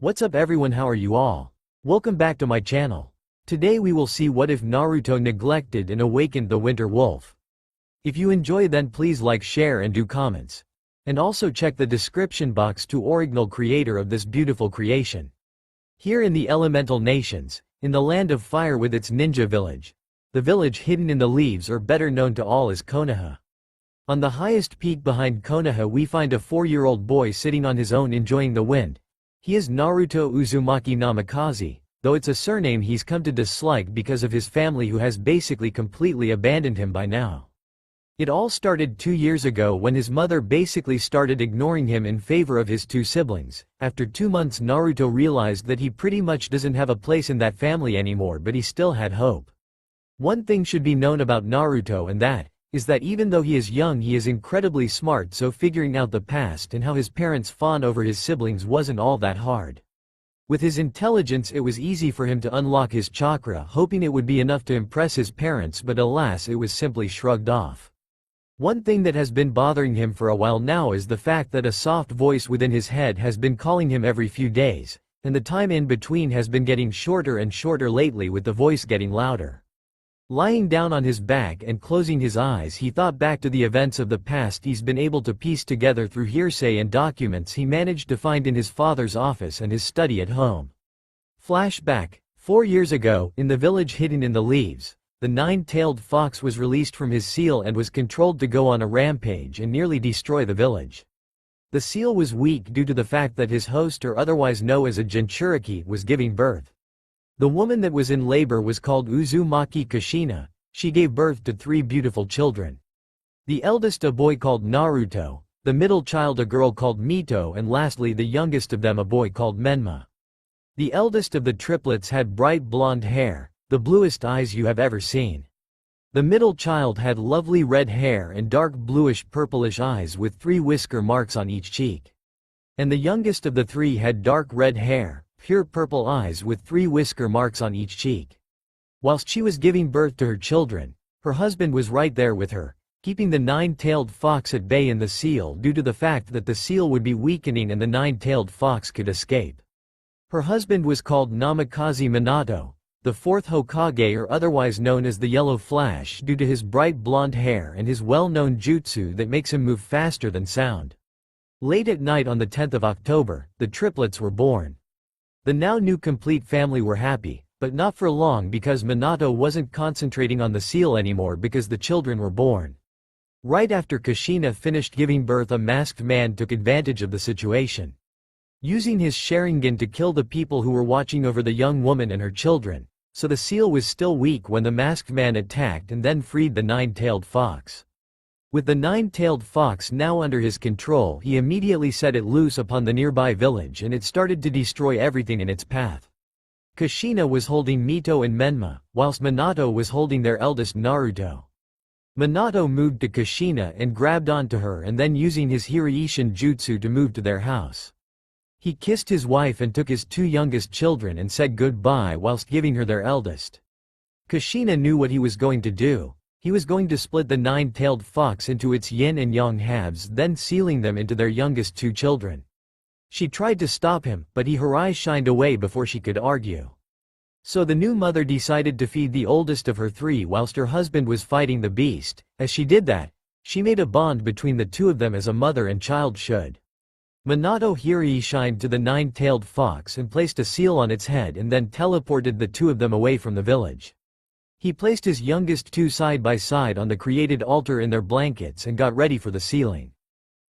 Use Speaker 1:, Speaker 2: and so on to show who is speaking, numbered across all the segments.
Speaker 1: What's up everyone, how are you all? Welcome back to my channel. Today we will see what if Naruto neglected and awakened the Winter Wolf. If you enjoy, then please like, share and do comments. And also check the description box to original creator of this beautiful creation. Here in the Elemental Nations, in the land of fire with its ninja village. The village hidden in the leaves, or better known to all as Konoha. On the highest peak behind Konoha we find a 4-year-old boy sitting on his own enjoying the wind. He is Naruto Uzumaki Namikaze, though it's a surname he's come to dislike because of his family who has basically completely abandoned him by now. It all started 2 years ago when his mother basically started ignoring him in favor of his 2 siblings. After 2 months Naruto realized that he pretty much doesn't have a place in that family anymore, but he still had hope. One thing should be known about Naruto, and that is that even though he is young he is incredibly smart, so figuring out the past and how his parents fawn over his siblings wasn't all that hard. With his intelligence it was easy for him to unlock his chakra, hoping it would be enough to impress his parents, but alas, it was simply shrugged off. One thing that has been bothering him for a while now is the fact that a soft voice within his head has been calling him every few days, and the time in between has been getting shorter and shorter lately, with the voice getting louder. Lying down on his back and closing his eyes, he thought back to the events of the past he's been able to piece together through hearsay and documents he managed to find in his father's office and his study at home. Flashback. 4 years ago, in the village hidden in the leaves, the 9-tailed fox was released from his seal and was controlled to go on a rampage and nearly destroy the village. The seal was weak due to the fact that his host, or otherwise known as a Jinchuriki, was giving birth. The woman that was in labor was called Uzumaki Kushina. She gave birth to 3 beautiful children. The eldest a boy called Naruto, the middle child a girl called Mito, and lastly the youngest of them a boy called Menma. The eldest of the triplets had bright blonde hair, the bluest eyes you have ever seen. The middle child had lovely red hair and dark bluish-purplish eyes with 3 whisker marks on each cheek. And the youngest of the 3 had dark red hair, pure purple eyes with 3 whisker marks on each cheek. Whilst she was giving birth to her children, her husband was right there with her, keeping the 9-tailed fox at bay in the seal due to the fact that the seal would be weakening and the 9-tailed fox could escape. Her husband was called Namikaze Minato, the 4th Hokage, or otherwise known as the Yellow Flash, due to his bright blonde hair and his well-known jutsu that makes him move faster than sound. Late at night on the 10th of October, the triplets were born. The now new complete family were happy, but not for long, because Minato wasn't concentrating on the seal anymore because the children were born. Right after Kushina finished giving birth, a masked man took advantage of the situation, using his Sharingan to kill the people who were watching over the young woman and her children, so the seal was still weak when the masked man attacked and then freed the 9-tailed fox. With the 9-tailed fox now under his control, he immediately set it loose upon the nearby village and it started to destroy everything in its path. Kushina was holding Mito and Menma, whilst Minato was holding their eldest Naruto. Minato moved to Kushina and grabbed onto her, and then using his Hiraishin jutsu to move to their house. He kissed his wife and took his 2 youngest children and said goodbye whilst giving her their eldest. Kushina knew what he was going to do. He was going to split the 9-tailed fox into its yin and yang halves, then sealing them into their youngest 2 children. She tried to stop him, but he Hirai shined away before she could argue. So the new mother decided to feed the oldest of her 3 whilst her husband was fighting the beast. As she did that, she made a bond between the 2 of them as a mother and child should. Minato Hirai shined to the 9-tailed fox and placed a seal on its head and then teleported the 2 of them away from the village. He placed his youngest 2 side by side on the created altar in their blankets and got ready for the sealing.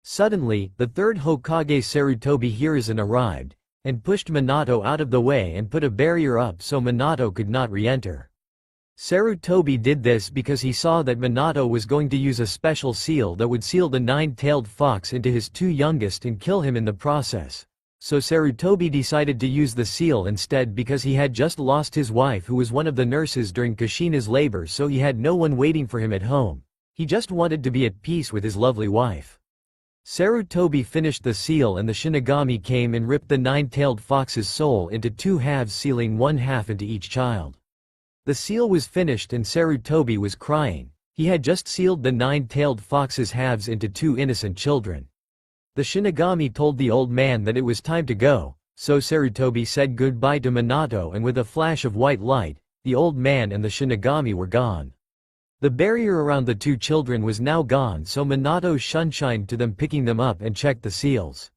Speaker 1: Suddenly, the 3rd Hokage Sarutobi Hiruzen arrived, and pushed Minato out of the way and put a barrier up so Minato could not re-enter. Sarutobi did this because he saw that Minato was going to use a special seal that would seal the 9-tailed fox into his 2 youngest and kill him in the process. So Sarutobi decided to use the seal instead because he had just lost his wife, who was one of the nurses during Kushina's labor, so he had no one waiting for him at home. He just wanted to be at peace with his lovely wife. Sarutobi finished the seal and the Shinigami came and ripped the 9-tailed fox's soul into 2 halves, sealing 1 half into each child. The seal was finished and Sarutobi was crying. He had just sealed the 9-tailed fox's halves into 2 innocent children. The Shinigami told the old man that it was time to go, So Sarutobi said goodbye to Minato, and with a flash of white light, the old man and the Shinigami were gone. The barrier around the two children was now gone, so Minato shunshined to them, picking them up and checked the seals.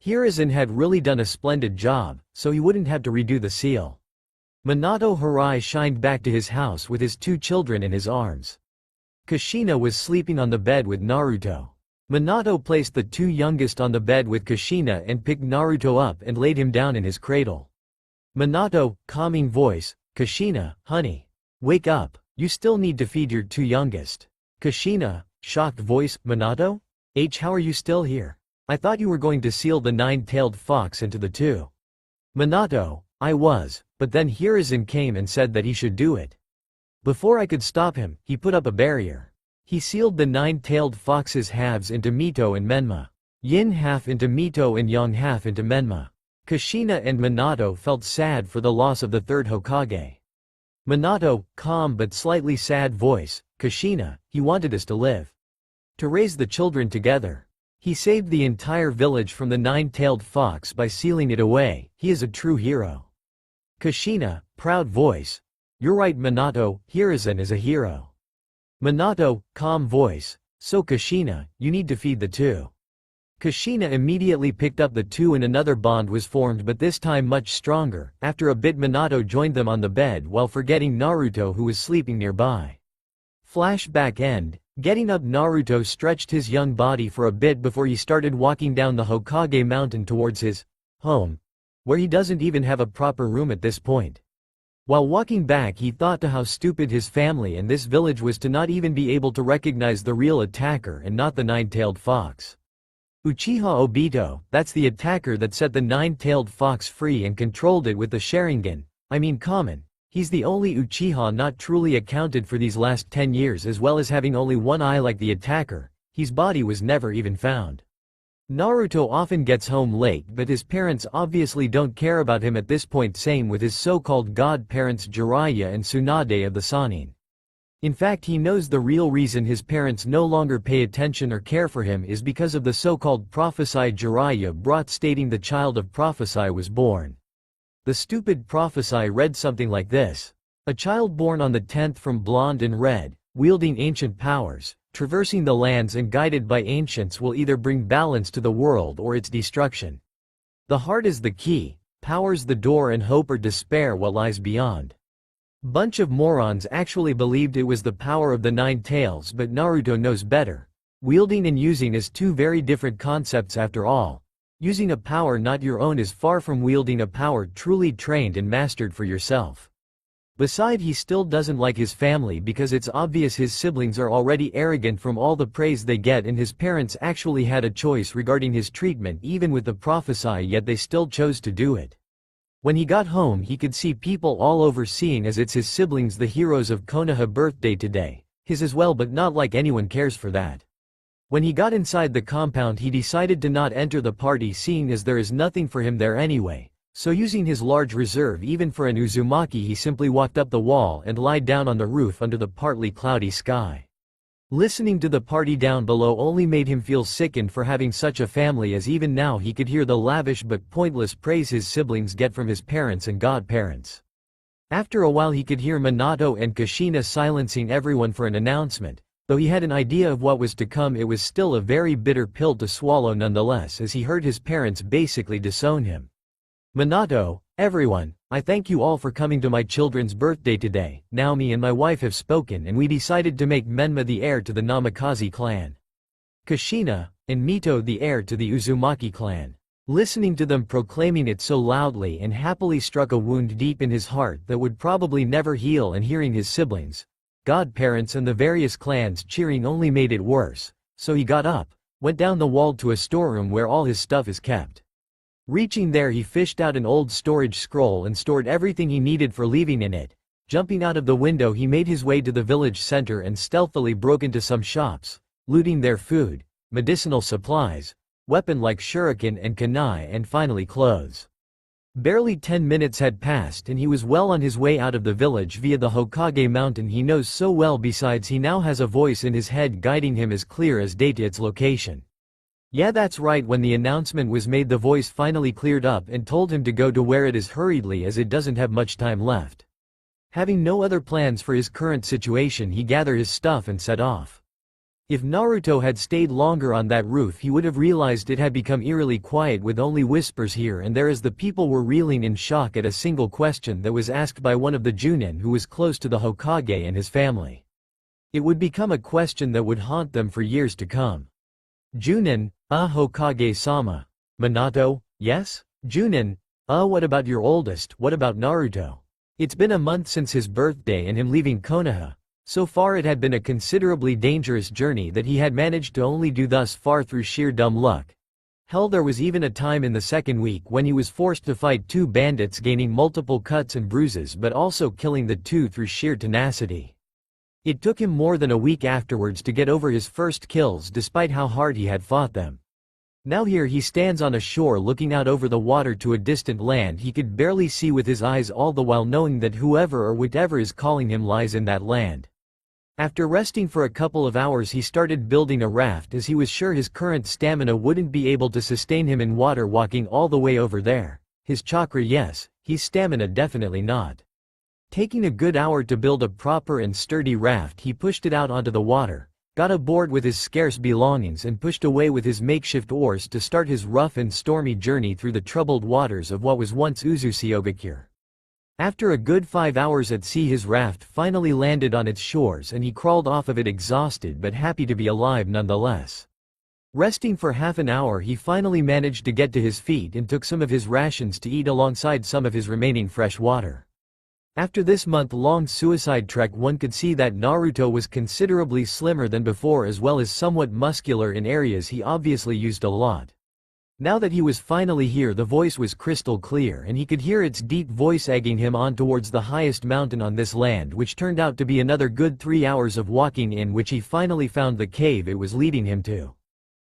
Speaker 1: Hiruzen had really done a splendid job, so he wouldn't have to redo the seal. Minato Harai shined back to his house with his two children in his arms. Kushina was sleeping on the bed with Naruto. Minato placed the two youngest on the bed with Kushina and picked Naruto up and laid him down in his cradle. Minato, calming voice, Kushina, honey. Wake up, you still need to feed your two youngest. Kushina, shocked voice, Minato? How are you still here? I thought you were going to seal the nine-tailed fox into the two. Minato, I was, but then Hiruzen came and said that he should do it. Before I could stop him, he put up a barrier. He sealed the nine-tailed fox's halves into Mito and Menma. Yin half into Mito and Yang half into Menma. Kushina and Minato felt sad for the loss of the third Hokage. Minato, calm but slightly sad voice, Kushina, he wanted us to live. To raise the children together. He saved the entire village from the nine-tailed fox by sealing it away. He is a true hero. Kushina, proud voice. You're right, Minato, Hiruzen is a hero. Minato, calm voice. So Kushina, you need to feed the two. Kushina immediately picked up the two and another bond was formed, but this time much stronger. After a bit, Minato joined them on the bed while forgetting Naruto, who was sleeping nearby. Flashback end. Getting up, Naruto stretched his young body for a bit before he started walking down the Hokage mountain towards his home, where he doesn't even have a proper room at this point. While walking back, he thought to how stupid his family and this village was to not even be able to recognize the real attacker and not the nine-tailed fox. Uchiha Obito, that's the attacker that set the nine-tailed fox free and controlled it with the Sharingan, common. He's the only Uchiha not truly accounted for these last 10 years, as well as having only one eye like the attacker. His body was never even found. Naruto often gets home late, but his parents obviously don't care about him at this point, same with his so-called godparents Jiraiya and Tsunade of the Sannin. In fact, he knows the real reason his parents no longer pay attention or care for him is because of the so-called prophecy Jiraiya brought stating the child of prophecy was born. The stupid prophecy read something like this. A child born on the 10th from blonde and red, wielding ancient powers, traversing the lands and guided by ancients will either bring balance to the world or its destruction. The heart is the key, power's the door, and hope or despair what lies beyond. Bunch of morons actually believed it was the power of the nine tails, but Naruto knows better. Wielding and using is two very different concepts after all. Using a power not your own is far from wielding a power truly trained and mastered for yourself. Besides, he still doesn't like his family because it's obvious his siblings are already arrogant from all the praise they get, and his parents actually had a choice regarding his treatment even with the prophecy, yet they still chose to do it. When he got home, he could see people all over seeing as it's his siblings, the heroes of Konoha, birthday today. His as well, but not like anyone cares for that. When he got inside the compound, he decided to not enter the party, seeing as there is nothing for him there anyway. So using his large reserve even for an Uzumaki, he simply walked up the wall and lied down on the roof under the partly cloudy sky. Listening to the party down below only made him feel sickened for having such a family, as even now he could hear the lavish but pointless praise his siblings get from his parents and godparents. After a while he could hear Minato and Kushina silencing everyone for an announcement. Though he had an idea of what was to come, it was still a very bitter pill to swallow nonetheless, as he heard his parents basically disown him. Minato, everyone, I thank you all for coming to my children's birthday today. Now me and my wife have spoken and we decided to make Menma the heir to the Namikaze clan. Kushina, and Mito the heir to the Uzumaki clan. Listening to them proclaiming it so loudly and happily struck a wound deep in his heart that would probably never heal, and hearing his siblings, godparents and the various clans cheering only made it worse. So he got up, went down the wall to a storeroom where all his stuff is kept. Reaching there, he fished out an old storage scroll and stored everything he needed for leaving in it. Jumping out of the window, he made his way to the village center and stealthily broke into some shops, looting their food, medicinal supplies, weapon like shuriken and kunai, and finally clothes. Barely 10 minutes had passed and he was well on his way out of the village via the Hokage mountain he knows so well. Besides, he now has a voice in his head guiding him as clear as day to its location. Yeah, that's right. When the announcement was made, the voice finally cleared up and told him to go to where it is hurriedly, as it doesn't have much time left. Having no other plans for his current situation, he gathered his stuff and set off. If Naruto had stayed longer on that roof, he would have realized it had become eerily quiet, with only whispers here and there as the people were reeling in shock at a single question that was asked by one of the Junin who was close to the Hokage and his family. It would become a question that would haunt them for years to come. Junin, Hokage-sama. Minato, yes? Junin, what about your oldest, what about Naruto? It's been a month since his birthday and him leaving Konoha. So far it had been a considerably dangerous journey that he had managed to only do thus far through sheer dumb luck. Hell, there was even a time in the second week when he was forced to fight two bandits, gaining multiple cuts and bruises but also killing the two through sheer tenacity. It took him more than a week afterwards to get over his first kills despite how hard he had fought them. Now here he stands on a shore looking out over the water to a distant land he could barely see with his eyes, all the while knowing that whoever or whatever is calling him lies in that land. After resting for a couple of hours, he started building a raft, as he was sure his current stamina wouldn't be able to sustain him in water walking all the way over there. His chakra yes, his stamina definitely not. Taking a good hour to build a proper and sturdy raft, he pushed it out onto the water, got aboard with his scarce belongings and pushed away with his makeshift oars to start his rough and stormy journey through the troubled waters of what was once Uzushigakure. After a good 5 hours at sea, his raft finally landed on its shores and he crawled off of it exhausted but happy to be alive nonetheless. Resting for half an hour, he finally managed to get to his feet and took some of his rations to eat alongside some of his remaining fresh water. After this month-long suicide trek, one could see that Naruto was considerably slimmer than before, as well as somewhat muscular in areas he obviously used a lot. Now that he was finally here, the voice was crystal clear and he could hear its deep voice egging him on towards the highest mountain on this land, which turned out to be another good 3 hours of walking, in which he finally found the cave it was leading him to.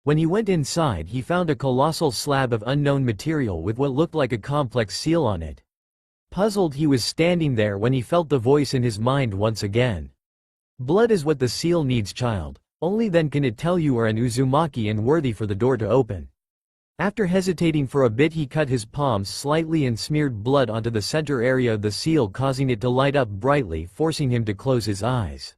Speaker 1: When he went inside, he found a colossal slab of unknown material with what looked like a complex seal on it. Puzzled, he was standing there when he felt the voice in his mind once again. Blood is what the seal needs, child. Only then can it tell you are an Uzumaki and worthy for the door to open. After hesitating for a bit, he cut his palms slightly and smeared blood onto the center area of the seal, causing it to light up brightly, forcing him to close his eyes.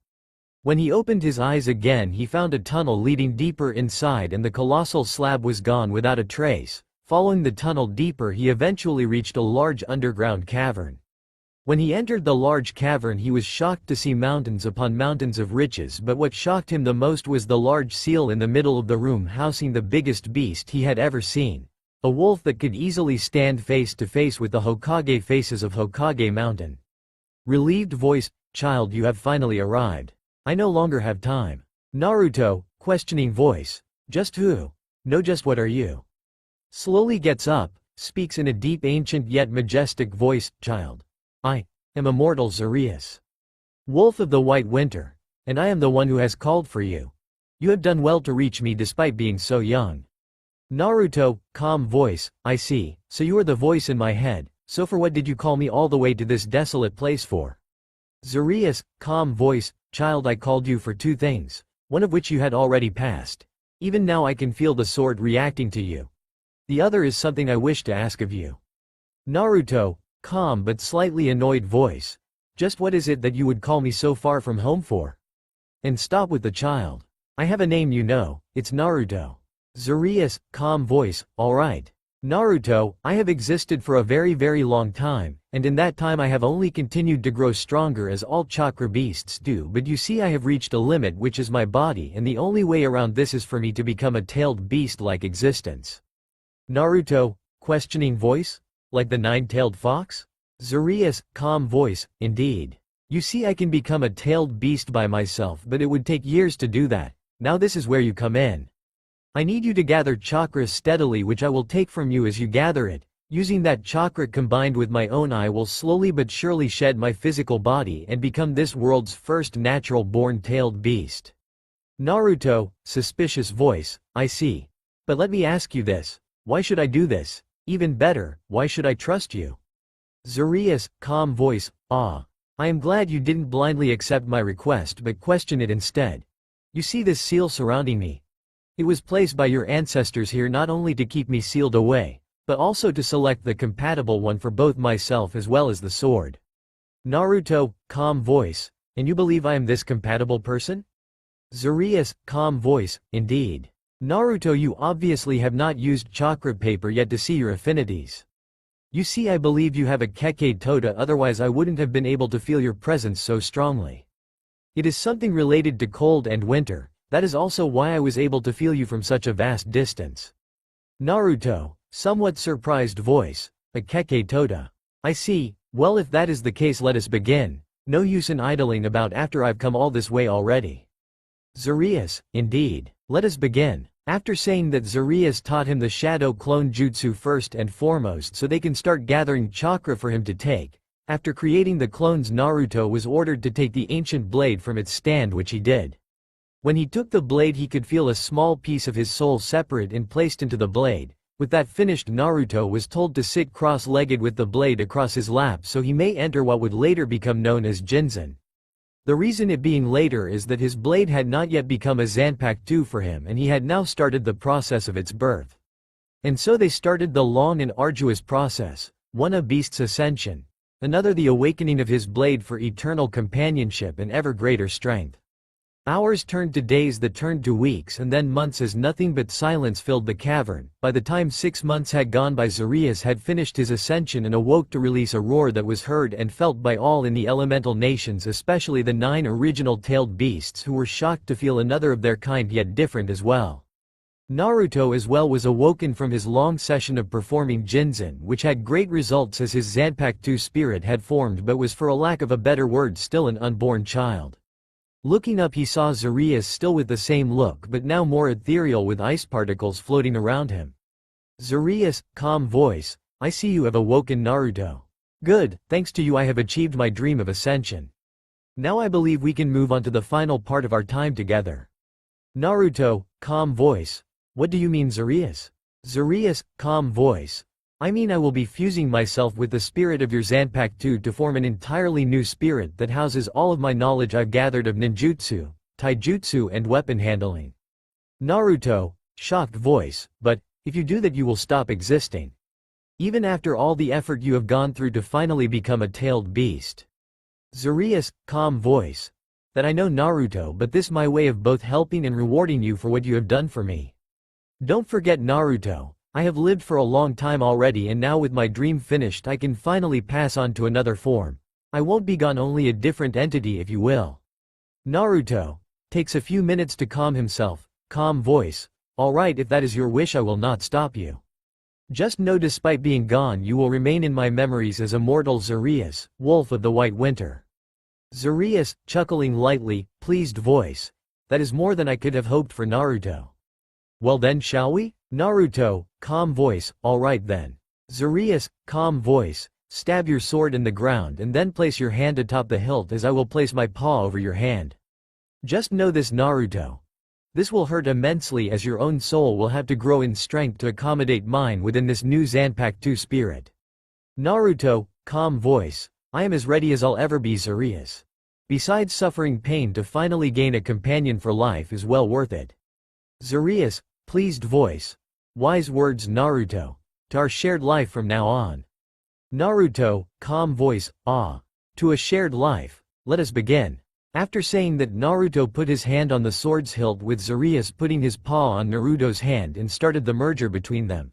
Speaker 1: When he opened his eyes again, he found a tunnel leading deeper inside and the colossal slab was gone without a trace. Following the tunnel deeper, he eventually reached a large underground cavern. When he entered the large cavern, he was shocked to see mountains upon mountains of riches, but what shocked him the most was the large seal in the middle of the room, housing the biggest beast he had ever seen. A wolf that could easily stand face to face with the Hokage faces of Hokage Mountain. Relieved voice, child, you have finally arrived. I no longer have time. Naruto, questioning voice, just who? No, just what are you? Slowly gets up, speaks in a deep, ancient yet majestic voice, child. I am immortal Zeras, wolf of the White Winter, and I am the one who has called for you. You have done well to reach me despite being so young. Naruto, calm voice, I see, so you are the voice in my head, so for what did you call me all the way to this desolate place for? Zeras, calm voice, child, I called you for two things, one of which you had already passed. Even now I can feel the sword reacting to you. The other is something I wish to ask of you. Naruto, calm but slightly annoyed voice. Just what is it that you would call me so far from home for? And stop with the child. I have a name, you know, it's Naruto. Zeras, calm voice, alright. Naruto, I have existed for a very very long time, and in that time I have only continued to grow stronger as all chakra beasts do, but you see I have reached a limit, which is my body, and the only way around this is for me to become a tailed beast-like existence. Naruto, questioning voice? Like the nine-tailed fox? Zeras, calm voice, indeed. You see I can become a tailed beast by myself, but it would take years to do that. Now this is where you come in. I need you to gather chakra steadily, which I will take from you as you gather it. Using that chakra combined with my own, I will slowly but surely shed my physical body and become this world's first natural-born tailed beast. Naruto, suspicious voice, I see. But let me ask you this. Why should I do this? Even better, why should I trust you? Zeras, calm voice, I am glad you didn't blindly accept my request but question it instead. You see this seal surrounding me? It was placed by your ancestors here not only to keep me sealed away, but also to select the compatible one for both myself as well as the sword. Naruto, calm voice, and you believe I am this compatible person? Zeras, calm voice, indeed. Naruto, you obviously have not used chakra paper yet to see your affinities. You see, I believe you have a Kekkei Tota, otherwise I wouldn't have been able to feel your presence so strongly. It is something related to cold and winter, that is also why I was able to feel you from such a vast distance. Naruto, somewhat surprised voice, a Kekkei Tota. I see, well if that is the case let us begin, no use in idling about after I've come all this way already. Zeras, indeed, let us begin. After saying that, Zeras taught him the shadow clone jutsu first and foremost so they can start gathering chakra for him to take. After creating the clones, Naruto was ordered to take the ancient blade from its stand, which he did. When he took the blade he could feel a small piece of his soul separate and placed into the blade. With that finished, Naruto was told to sit cross-legged with the blade across his lap so he may enter what would later become known as Jinzen. The reason it being later is that his blade had not yet become a Zanpakuto for him and he had now started the process of its birth. And so they started the long and arduous process, one a beast's ascension, another the awakening of his blade for eternal companionship and ever greater strength. Hours turned to days that turned to weeks and then months as nothing but silence filled the cavern. By the time 6 months had gone by, Zeras had finished his ascension and awoke to release a roar that was heard and felt by all in the elemental nations, especially the 9 original tailed beasts who were shocked to feel another of their kind yet different as well. Naruto as well was awoken from his long session of performing Jinzen, which had great results as his Zanpakuto spirit had formed but was, for a lack of a better word, still an unborn child. Looking up he saw Zeras still with the same look but now more ethereal with ice particles floating around him. Zeras, calm voice, I see you have awoken, Naruto. Good, thanks to you I have achieved my dream of ascension. Now I believe we can move on to the final part of our time together. Naruto, calm voice, what do you mean, Zeras? Zeras, calm voice, I mean I will be fusing myself with the spirit of your Zanpakuto to form an entirely new spirit that houses all of my knowledge I've gathered of ninjutsu, taijutsu and weapon handling. Naruto, shocked voice, but, if you do that you will stop existing. Even after all the effort you have gone through to finally become a tailed beast. Zeras, calm voice, that I know, Naruto, but this my way of both helping and rewarding you for what you have done for me. Don't forget, Naruto, I have lived for a long time already and now with my dream finished I can finally pass on to another form. I won't be gone, only a different entity if you will. Naruto takes a few minutes to calm himself, calm voice, alright, if that is your wish I will not stop you. Just know despite being gone you will remain in my memories as immortal Zeras, wolf of the white winter. Zeras, chuckling lightly, pleased voice, that is more than I could have hoped for, Naruto. Well then, shall we? Naruto, calm voice, alright then. Zeras, calm voice, stab your sword in the ground and then place your hand atop the hilt as I will place my paw over your hand. Just know this, Naruto. This will hurt immensely as your own soul will have to grow in strength to accommodate mine within this new Zanpakuto spirit. Naruto, calm voice, I am as ready as I'll ever be, Zeras. Besides, suffering pain to finally gain a companion for life is well worth it. Zeras, pleased voice, wise words, Naruto. To our shared life from now on. Naruto, calm voice, to a shared life, let us begin. After saying that, Naruto put his hand on the sword's hilt with Zeras putting his paw on Naruto's hand and started the merger between them.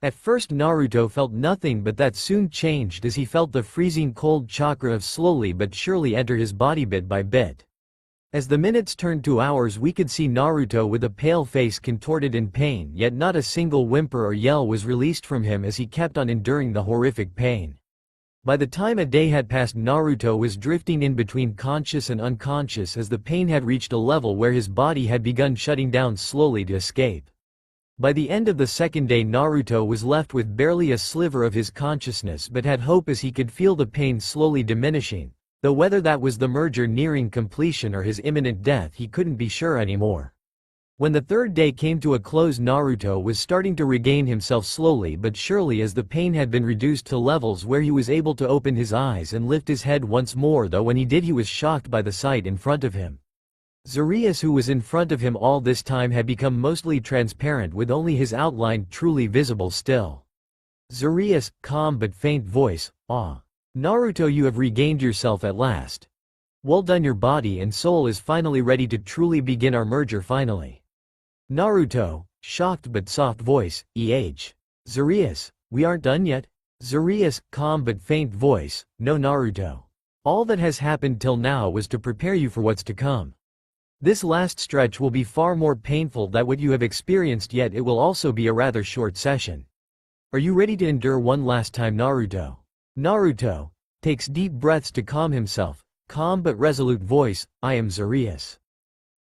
Speaker 1: At first Naruto felt nothing, but that soon changed as he felt the freezing cold chakra of slowly but surely enter his body bit by bit. As the minutes turned to hours we could see Naruto with a pale face contorted in pain, yet not a single whimper or yell was released from him as he kept on enduring the horrific pain. By the time a day had passed, Naruto was drifting in between conscious and unconscious as the pain had reached a level where his body had begun shutting down slowly to escape. By the end of the second day Naruto was left with barely a sliver of his consciousness but had hope as he could feel the pain slowly diminishing. Though whether that was the merger nearing completion or his imminent death he couldn't be sure anymore. When the third day came to a close Naruto was starting to regain himself slowly but surely as the pain had been reduced to levels where he was able to open his eyes and lift his head once more, though when he did he was shocked by the sight in front of him. Zeras, who was in front of him all this time, had become mostly transparent with only his outline truly visible still. Zeras, calm but faint voice, "Ah. Naruto, you have regained yourself at last. Well done, your body and soul is finally ready to truly begin our merger finally." Naruto, shocked but soft voice, Zeras, we aren't done yet? Zeras, calm but faint voice, "No Naruto. All that has happened till now was to prepare you for what's to come. This last stretch will be far more painful than what you have experienced, yet it will also be a rather short session. Are you ready to endure one last time, Naruto?" Naruto takes deep breaths to calm himself, calm but resolute voice, "I am Zeras."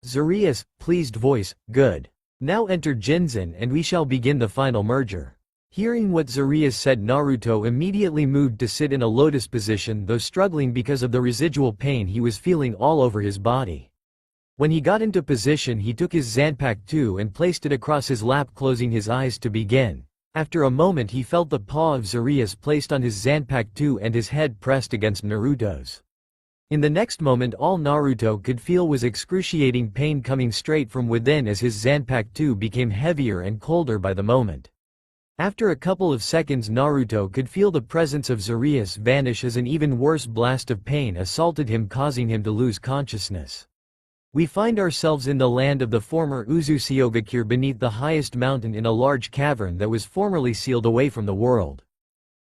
Speaker 1: Zeras, pleased voice, "Good. Now enter Jinzen and we shall begin the final merger." Hearing what Zeras said, Naruto immediately moved to sit in a lotus position, though struggling because of the residual pain he was feeling all over his body. When he got into position, he took his Zanpakuto and placed it across his lap, closing his eyes to begin. After a moment he felt the paw of Zeras placed on his Zanpakuto and his head pressed against Naruto's. In the next moment all Naruto could feel was excruciating pain coming straight from within as his Zanpakuto became heavier and colder by the moment. After a couple of seconds, Naruto could feel the presence of Zeras vanish as an even worse blast of pain assaulted him, causing him to lose consciousness. We find ourselves in the land of the former Uzushiogakure, beneath the highest mountain in a large cavern that was formerly sealed away from the world.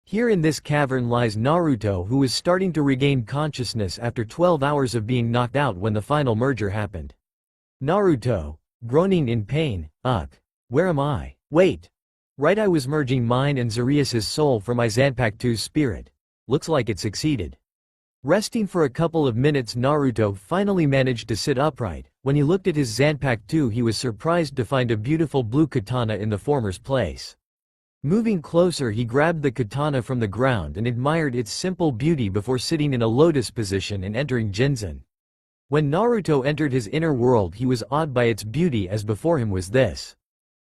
Speaker 1: Here in this cavern lies Naruto, who was starting to regain consciousness after 12 hours of being knocked out when the final merger happened. Naruto, groaning in pain, where am I? Wait. Right, I was merging mine and Zeras' soul for my Zanpakuto's spirit. Looks like it succeeded. Resting for a couple of minutes, Naruto finally managed to sit upright. When he looked at his Zanpakuto, he was surprised to find a beautiful blue katana in the former's place. Moving closer, he grabbed the katana from the ground and admired its simple beauty before sitting in a lotus position and entering Jinzen. When Naruto entered his inner world, he was awed by its beauty, as before him was this.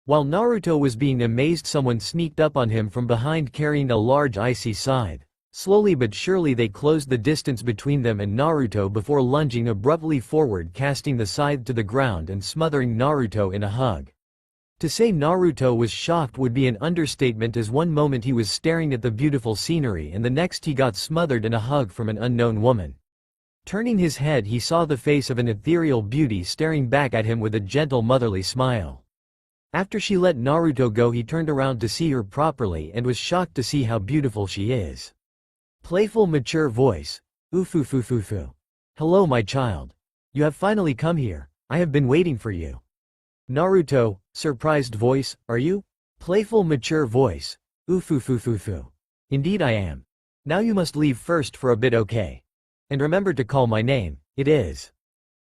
Speaker 1: While Naruto was being amazed, someone sneaked up on him from behind carrying a large icy scythe. Slowly but surely they closed the distance between them and Naruto before lunging abruptly forward, casting the scythe to the ground and smothering Naruto in a hug. To say Naruto was shocked would be an understatement, as one moment he was staring at the beautiful scenery and the next he got smothered in a hug from an unknown woman. Turning his head, he saw the face of an ethereal beauty staring back at him with a gentle motherly smile. After she let Naruto go, he turned around to see her properly and was shocked to see how beautiful she is. Playful, mature voice, "Ufufufufu. Hello, my child. You have finally come here. I have been waiting for you." Naruto, surprised voice, "Are you?" Playful, mature voice, "Ufufufufu. Indeed I am. Now you must leave first for a bit, okay? And remember to call my name, it is."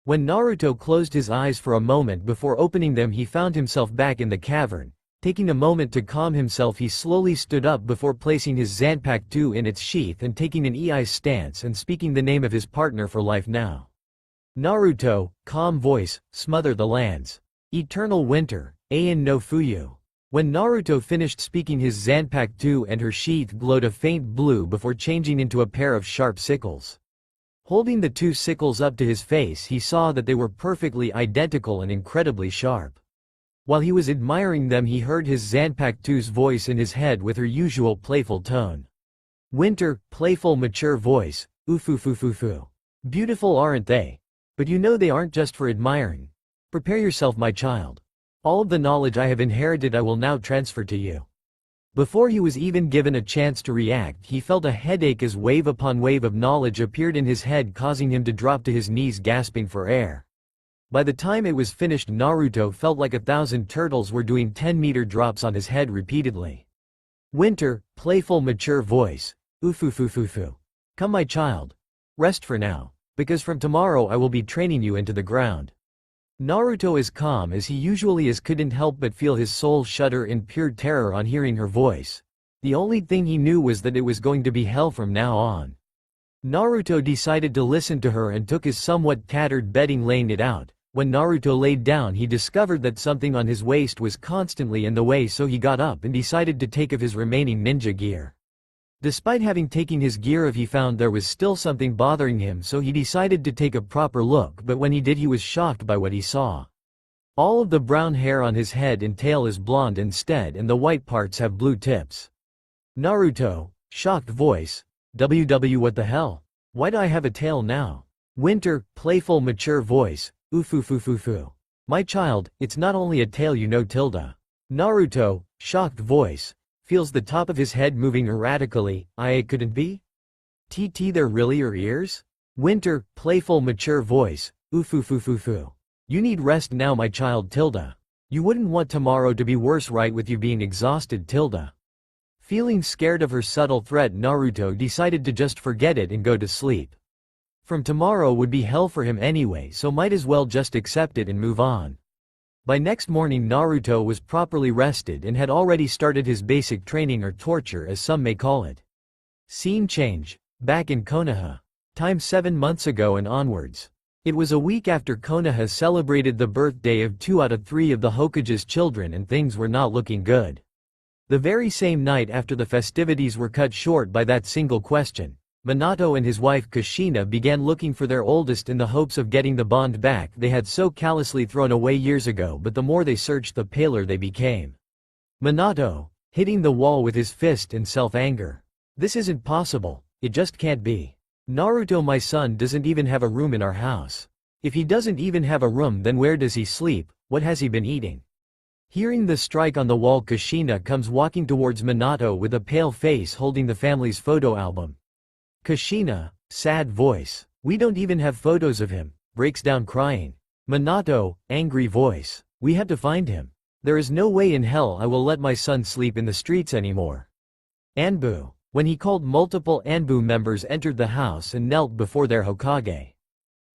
Speaker 1: When Naruto closed his eyes for a moment before opening them, he found himself back in the cavern. Taking a moment to calm himself, he slowly stood up before placing his Zanpakuto in its sheath and taking an ei stance and speaking the name of his partner for life now. Naruto, calm voice, "Smother the lands. Eternal winter, Ain no Fuyu." When Naruto finished speaking, his Zanpakuto and her sheath glowed a faint blue before changing into a pair of sharp sickles. Holding the two sickles up to his face, he saw that they were perfectly identical and incredibly sharp. While he was admiring them, he heard his Zanpakuto's voice in his head with her usual playful tone. "Winter, playful, mature voice, ufufufufu. Beautiful, aren't they? But you know they aren't just for admiring. Prepare yourself, my child. All of the knowledge I have inherited I will now transfer to you." Before he was even given a chance to react, he felt a headache as wave upon wave of knowledge appeared in his head, causing him to drop to his knees, gasping for air. By the time it was finished, Naruto felt like 1,000 turtles were doing 10-meter drops on his head repeatedly. Winter, playful, mature voice, "Ufufufufu. Come, my child. Rest for now, because from tomorrow I will be training you into the ground." Naruto, as calm as he usually is, couldn't help but feel his soul shudder in pure terror on hearing her voice. The only thing he knew was that it was going to be hell from now on. Naruto decided to listen to her and took his somewhat tattered bedding, laying it out. When Naruto laid down, he discovered that something on his waist was constantly in the way, so he got up and decided to take off his remaining ninja gear. Despite having taken his gear off, he found there was still something bothering him, so he decided to take a proper look, but when he did, he was shocked by what he saw. All of the brown hair on his head and tail is blonde instead, and the white parts have blue tips. Naruto, shocked voice, WW what the hell? Why do I have a tail now? Winter, playful mature voice, oofufufufu. My child, it's not only a tail you know tilde. Naruto, shocked voice, feels the top of his head moving erratically, it couldn't be? There really are ears? Winter, playful mature voice, oofufufufu. You need rest now my child tilde. You wouldn't want tomorrow to be worse right with you being exhausted tilde. Feeling scared of her subtle threat, Naruto decided to just forget it and go to sleep. From tomorrow would be hell for him anyway, so might as well just accept it and move on. By next morning Naruto was properly rested and had already started his basic training, or torture as some may call it. Scene change, back in Konoha. Time 7 months ago and onwards. It was a week after Konoha celebrated the birthday of 2 out of 3 of the Hokage's children, and things were not looking good. The very same night after the festivities were cut short by that single question, Minato and his wife Kushina began looking for their oldest in the hopes of getting the bond back they had so callously thrown away years ago, but the more they searched the paler they became. Minato, hitting the wall with his fist in self-anger. This isn't possible, it just can't be. Naruto, my son doesn't even have a room in our house. If he doesn't even have a room, then where does he sleep? What has he been eating? Hearing the strike on the wall, Kushina comes walking towards Minato with a pale face holding the family's photo album. Kushina, sad voice. We don't even have photos of him, breaks down crying. Minato, angry voice. We have to find him. There is no way in hell I will let my son sleep in the streets anymore. Anbu. When he called, multiple Anbu members entered the house and knelt before their Hokage.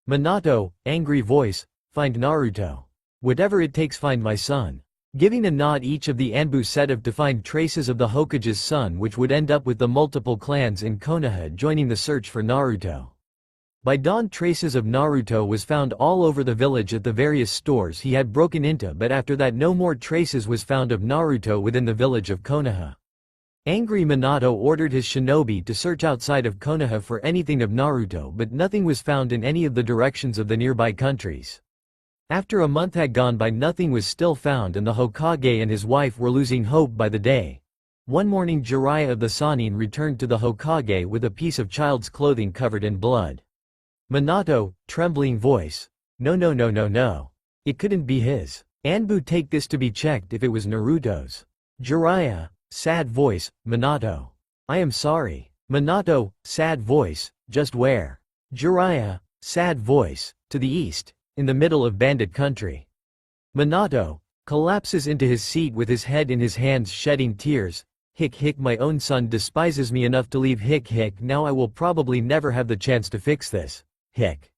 Speaker 1: Minato, angry voice, find Naruto. Whatever it takes, find my son. Giving a nod, each of the Anbu set out to find traces of the Hokage's son, which would end up with the multiple clans in Konoha joining the search for Naruto. By dawn, traces of Naruto was found all over the village at the various stores he had broken into, but after that no more traces was found of Naruto within the village of Konoha. Angry Minato ordered his shinobi to search outside of Konoha for anything of Naruto, but nothing was found in any of the directions of the nearby countries. After a month had gone by, nothing was still found, and the Hokage and his wife were losing hope by the day. One morning, Jiraiya of the Sannin returned to the Hokage with a piece of child's clothing covered in blood. Minato, trembling voice. No. It couldn't be his. Anbu, take this to be checked if it was Naruto's. Jiraiya, sad voice, Minato. I am sorry. Minato, sad voice, just where? Jiraiya, sad voice, to the east, in the middle of bandit country. Minato collapses into his seat with his head in his hands, shedding tears. Hick, my own son despises me enough to leave. Hick, now I will probably never have the chance to fix this. Hick.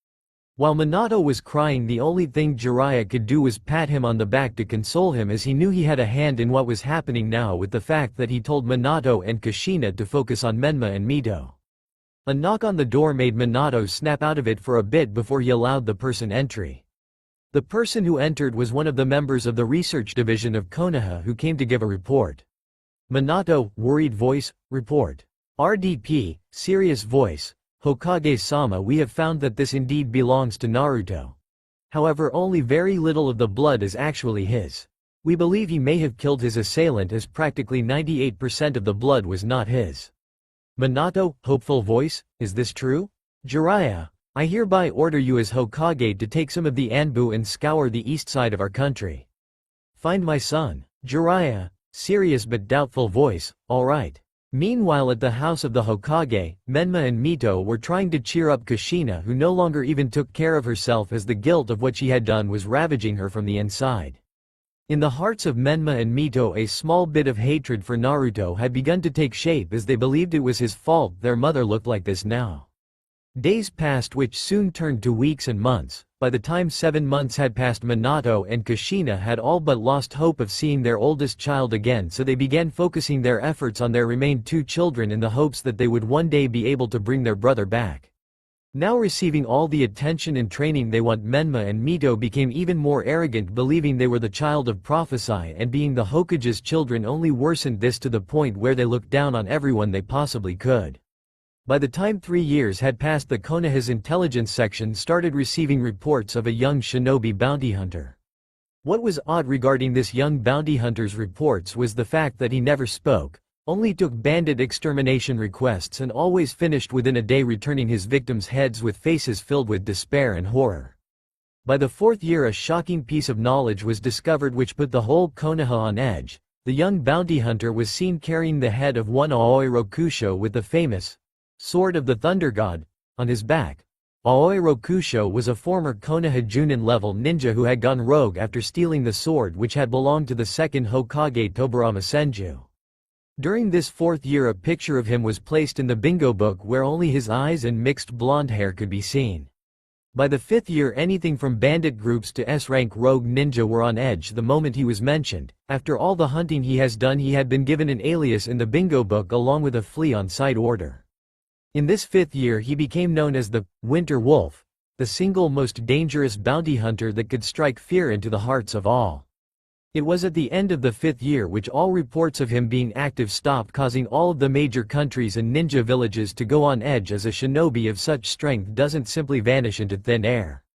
Speaker 1: While Minato was crying, the only thing Jiraiya could do was pat him on the back to console him, as he knew he had a hand in what was happening now with the fact that he told Minato and Kushina to focus on Menma and Mito. A knock on the door made Minato snap out of it for a bit before he allowed the person entry. The person who entered was one of the members of the research division of Konoha who came to give a report. Minato, worried voice, report. RDP, serious voice. Hokage-sama, we have found that this indeed belongs to Naruto. However, only very little of the blood is actually his. We believe he may have killed his assailant, as practically 98% of the blood was not his. Minato, hopeful voice, is this true? Jiraiya, I hereby order you as Hokage to take some of the Anbu and scour the east side of our country. Find my son. Jiraiya, serious but doubtful voice, all right. Meanwhile, at the house of the Hokage, Menma and Mito were trying to cheer up Kushina, who no longer even took care of herself, as the guilt of what she had done was ravaging her from the inside. In the hearts of Menma and Mito, a small bit of hatred for Naruto had begun to take shape, as they believed it was his fault their mother looked like this now. Days passed, which soon turned to weeks and months. By the time 7 months had passed, Minato and Kushina had all but lost hope of seeing their oldest child again, so they began focusing their efforts on their remaining 2 children in the hopes that they would one day be able to bring their brother back. Now receiving all the attention and training they want, Menma and Mito became even more arrogant, believing they were the child of prophecy, and being the Hokage's children only worsened this to the point where they looked down on everyone they possibly could. By the time 3 years had passed, the Konoha's intelligence section started receiving reports of a young shinobi bounty hunter. What was odd regarding this young bounty hunter's reports was the fact that he never spoke, only took bandit extermination requests, and always finished within a day, returning his victims' heads with faces filled with despair and horror. By the 4th year, a shocking piece of knowledge was discovered which put the whole Konoha on edge. The young bounty hunter was seen carrying the head of one Aoi Rokusho with the famous Sword of the Thunder God on his back. Aoi Rokusho was a former Konoha Junin-level ninja who had gone rogue after stealing the sword which had belonged to the second Hokage Tobirama Senju. During this 4th year, a picture of him was placed in the bingo book where only his eyes and mixed blonde hair could be seen. By the 5th year, anything from bandit groups to S-rank rogue ninja were on edge the moment he was mentioned. After all the hunting he has done, he had been given an alias in the bingo book along with a flea on site order. In this 5th year he became known as the Winter Wolf, the single most dangerous bounty hunter that could strike fear into the hearts of all. It was at the end of the 5th year which all reports of him being active stopped, causing all of the major countries and ninja villages to go on edge, as a shinobi of such strength doesn't simply vanish into thin air.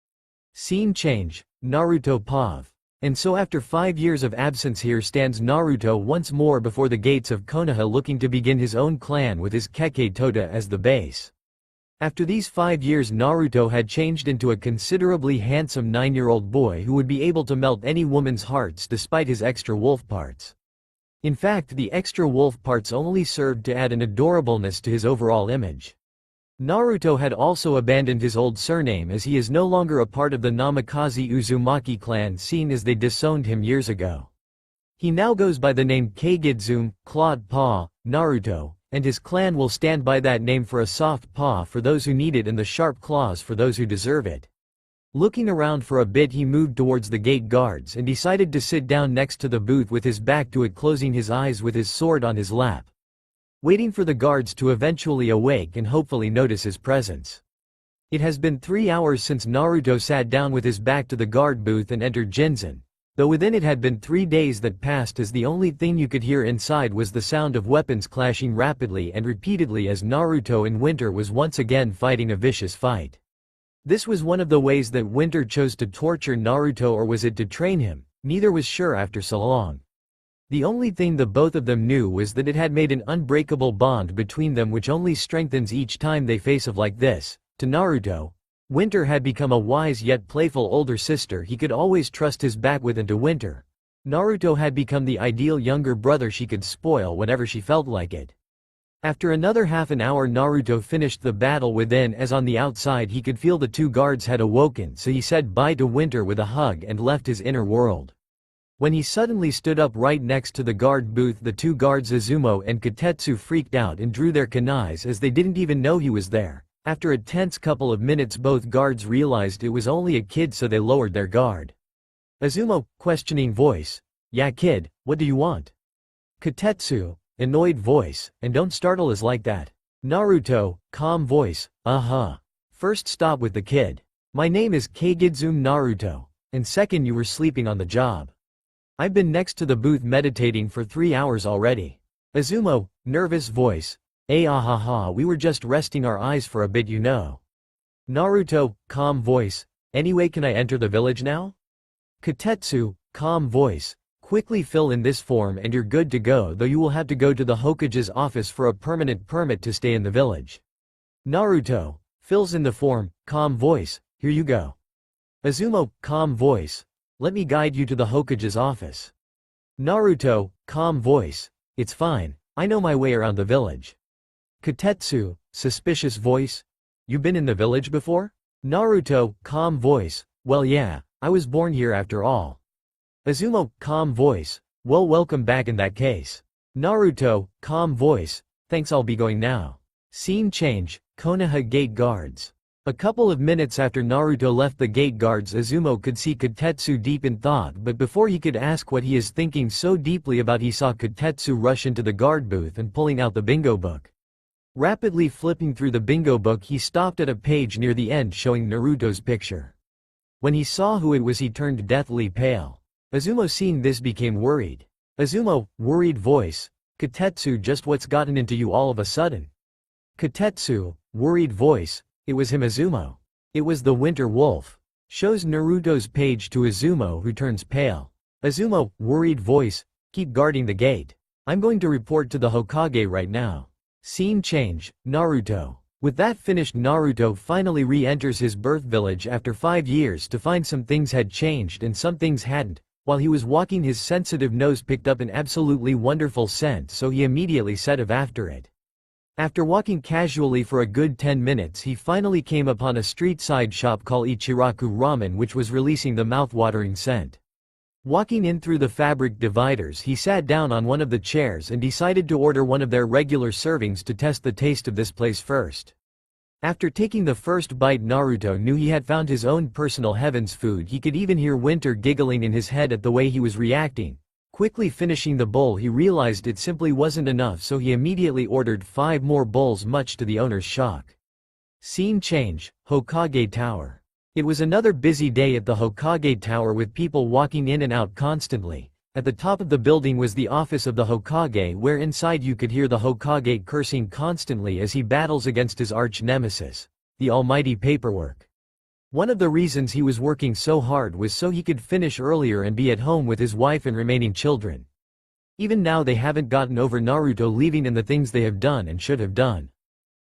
Speaker 1: Scene change, Naruto POV. And so after 5 years of absence, here stands Naruto once more before the gates of Konoha, looking to begin his own clan with his Kekkei Toda as the base. After these 5 years, Naruto had changed into a considerably handsome 9-year-old boy who would be able to melt any woman's hearts despite his extra wolf parts. In fact, the extra wolf parts only served to add an adorableness to his overall image. Naruto had also abandoned his old surname, as he is no longer a part of the Namikaze Uzumaki clan, seen as they disowned him years ago. He now goes by the name Kagidzume, Clawed Paw, Naruto, and his clan will stand by that name for a soft paw for those who need it and the sharp claws for those who deserve it. Looking around for a bit, he moved towards the gate guards and decided to sit down next to the booth with his back to it, closing his eyes with his sword on his lap, waiting for the guards to eventually awake and hopefully notice his presence. It has been 3 hours since Naruto sat down with his back to the guard booth and entered Jinzen, though within it had been 3 days that passed, as the only thing you could hear inside was the sound of weapons clashing rapidly and repeatedly as Naruto and Winter was once again fighting a vicious fight. This was one of the ways that Winter chose to torture Naruto, or was it to train him? Neither was sure after so long. The only thing the both of them knew was that it had made an unbreakable bond between them which only strengthens each time they face off like this. To Naruto, Winter had become a wise yet playful older sister he could always trust his back with, and to Winter, Naruto had become the ideal younger brother she could spoil whenever she felt like it. After another half an hour, Naruto finished the battle within, as on the outside he could feel the 2 guards had awoken, so he said bye to Winter with a hug and left his inner world. When he suddenly stood up right next to the guard booth, the 2 guards Izumo and Kotetsu freaked out and drew their kunais, as they didn't even know he was there. After a tense couple of minutes, both guards realized it was only a kid, so they lowered their guard. Izumo, questioning voice, "Yeah kid, what do you want?" Kotetsu, annoyed voice, "And don't startle us like that." Naruto, calm voice, "First stop with the kid. My name is Kagidzume Naruto, and second, you were sleeping on the job. I've been next to the booth meditating for 3 hours already." Izumo, nervous voice, we were just resting our eyes for a bit, you know." Naruto, calm voice, "Anyway, can I enter the village now?" Kotetsu, calm voice, "Quickly fill in this form and you're good to go, though you will have to go to the Hokage's office for a permanent permit to stay in the village." Naruto, fills in the form, calm voice, "Here you go." Izumo, calm voice, "Let me guide you to the Hokage's office." Naruto, calm voice, "It's fine, I know my way around the village." Kotetsu, suspicious voice, "You been in the village before?" Naruto, calm voice, "Well yeah, I was born here after all." Izumo, calm voice, "Well, welcome back in that case." Naruto, calm voice, "Thanks, I'll be going now." Scene change, Konoha gate guards. A couple of minutes after Naruto left the gate guards, Izumo could see Kotetsu deep in thought, but before he could ask what he is thinking so deeply about, he saw Kotetsu rush into the guard booth and pulling out the bingo book. Rapidly flipping through the bingo book, he stopped at a page near the end showing Naruto's picture. When he saw who it was, he turned deathly pale. Azumo, seeing this, became worried. Azumo, worried voice. Kotetsu, just what's gotten into you all of a sudden? Kotetsu, worried voice. It was him, Azumo. It was the Winter Wolf. Shows Naruto's page to Azumo, who turns pale. Azumo, worried voice. Keep guarding the gate. I'm going to report to the Hokage right now. Scene change, Naruto. With that finished, Naruto finally re-enters his birth village after 5 years to find some things had changed and some things hadn't. While he was walking, his sensitive nose picked up an absolutely wonderful scent, so he immediately set off after it. After walking casually for a good 10 minutes, he finally came upon a street-side shop called Ichiraku Ramen, which was releasing the mouth-watering scent. Walking in through the fabric dividers, he sat down on one of the chairs and decided to order one of their regular servings to test the taste of this place first. After taking the first bite, Naruto knew he had found his own personal heaven's food. He could even hear Winter giggling in his head at the way he was reacting. Quickly finishing the bowl, he realized it simply wasn't enough, so he immediately ordered 5 more bowls, much to the owner's shock. Scene change, Hokage Tower. It was another busy day at the Hokage Tower with people walking in and out constantly. At the top of the building was the office of the Hokage, where inside you could hear the Hokage cursing constantly as he battles against his arch-nemesis, the almighty paperwork. One of the reasons he was working so hard was so he could finish earlier and be at home with his wife and remaining children. Even now they haven't gotten over Naruto leaving and the things they have done and should have done.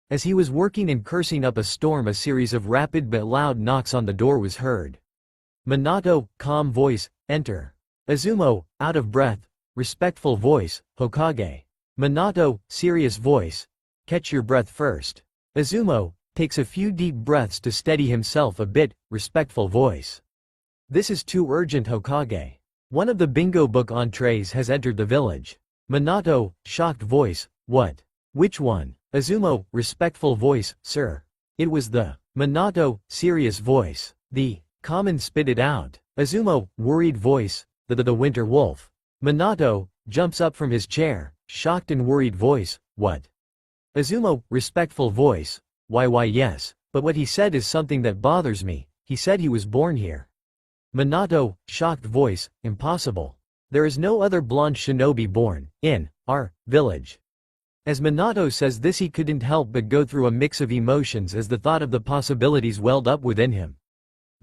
Speaker 1: As he was working and cursing up a storm, a series of rapid but loud knocks on the door was heard. Minato, calm voice, enter. Azumo, out of breath, respectful voice, Hokage. Minato, serious voice, catch your breath first. Azumo, takes a few deep breaths to steady himself a bit, respectful voice. This is too urgent, Hokage. One of the bingo book entrees has entered the village. Minato, shocked voice, what? Which one? Azumo, respectful voice, sir. It was the. Minato, serious voice. The. Common, spit it out. Azumo, worried voice, the Winter Wolf. Minato, jumps up from his chair, shocked and worried voice, what? Azumo, respectful voice, why yes, but what he said is something that bothers me. He said he was born here. Minato, shocked voice, impossible. There is no other blonde shinobi born in our village. As Minato says this, he couldn't help but go through a mix of emotions as the thought of the possibilities welled up within him.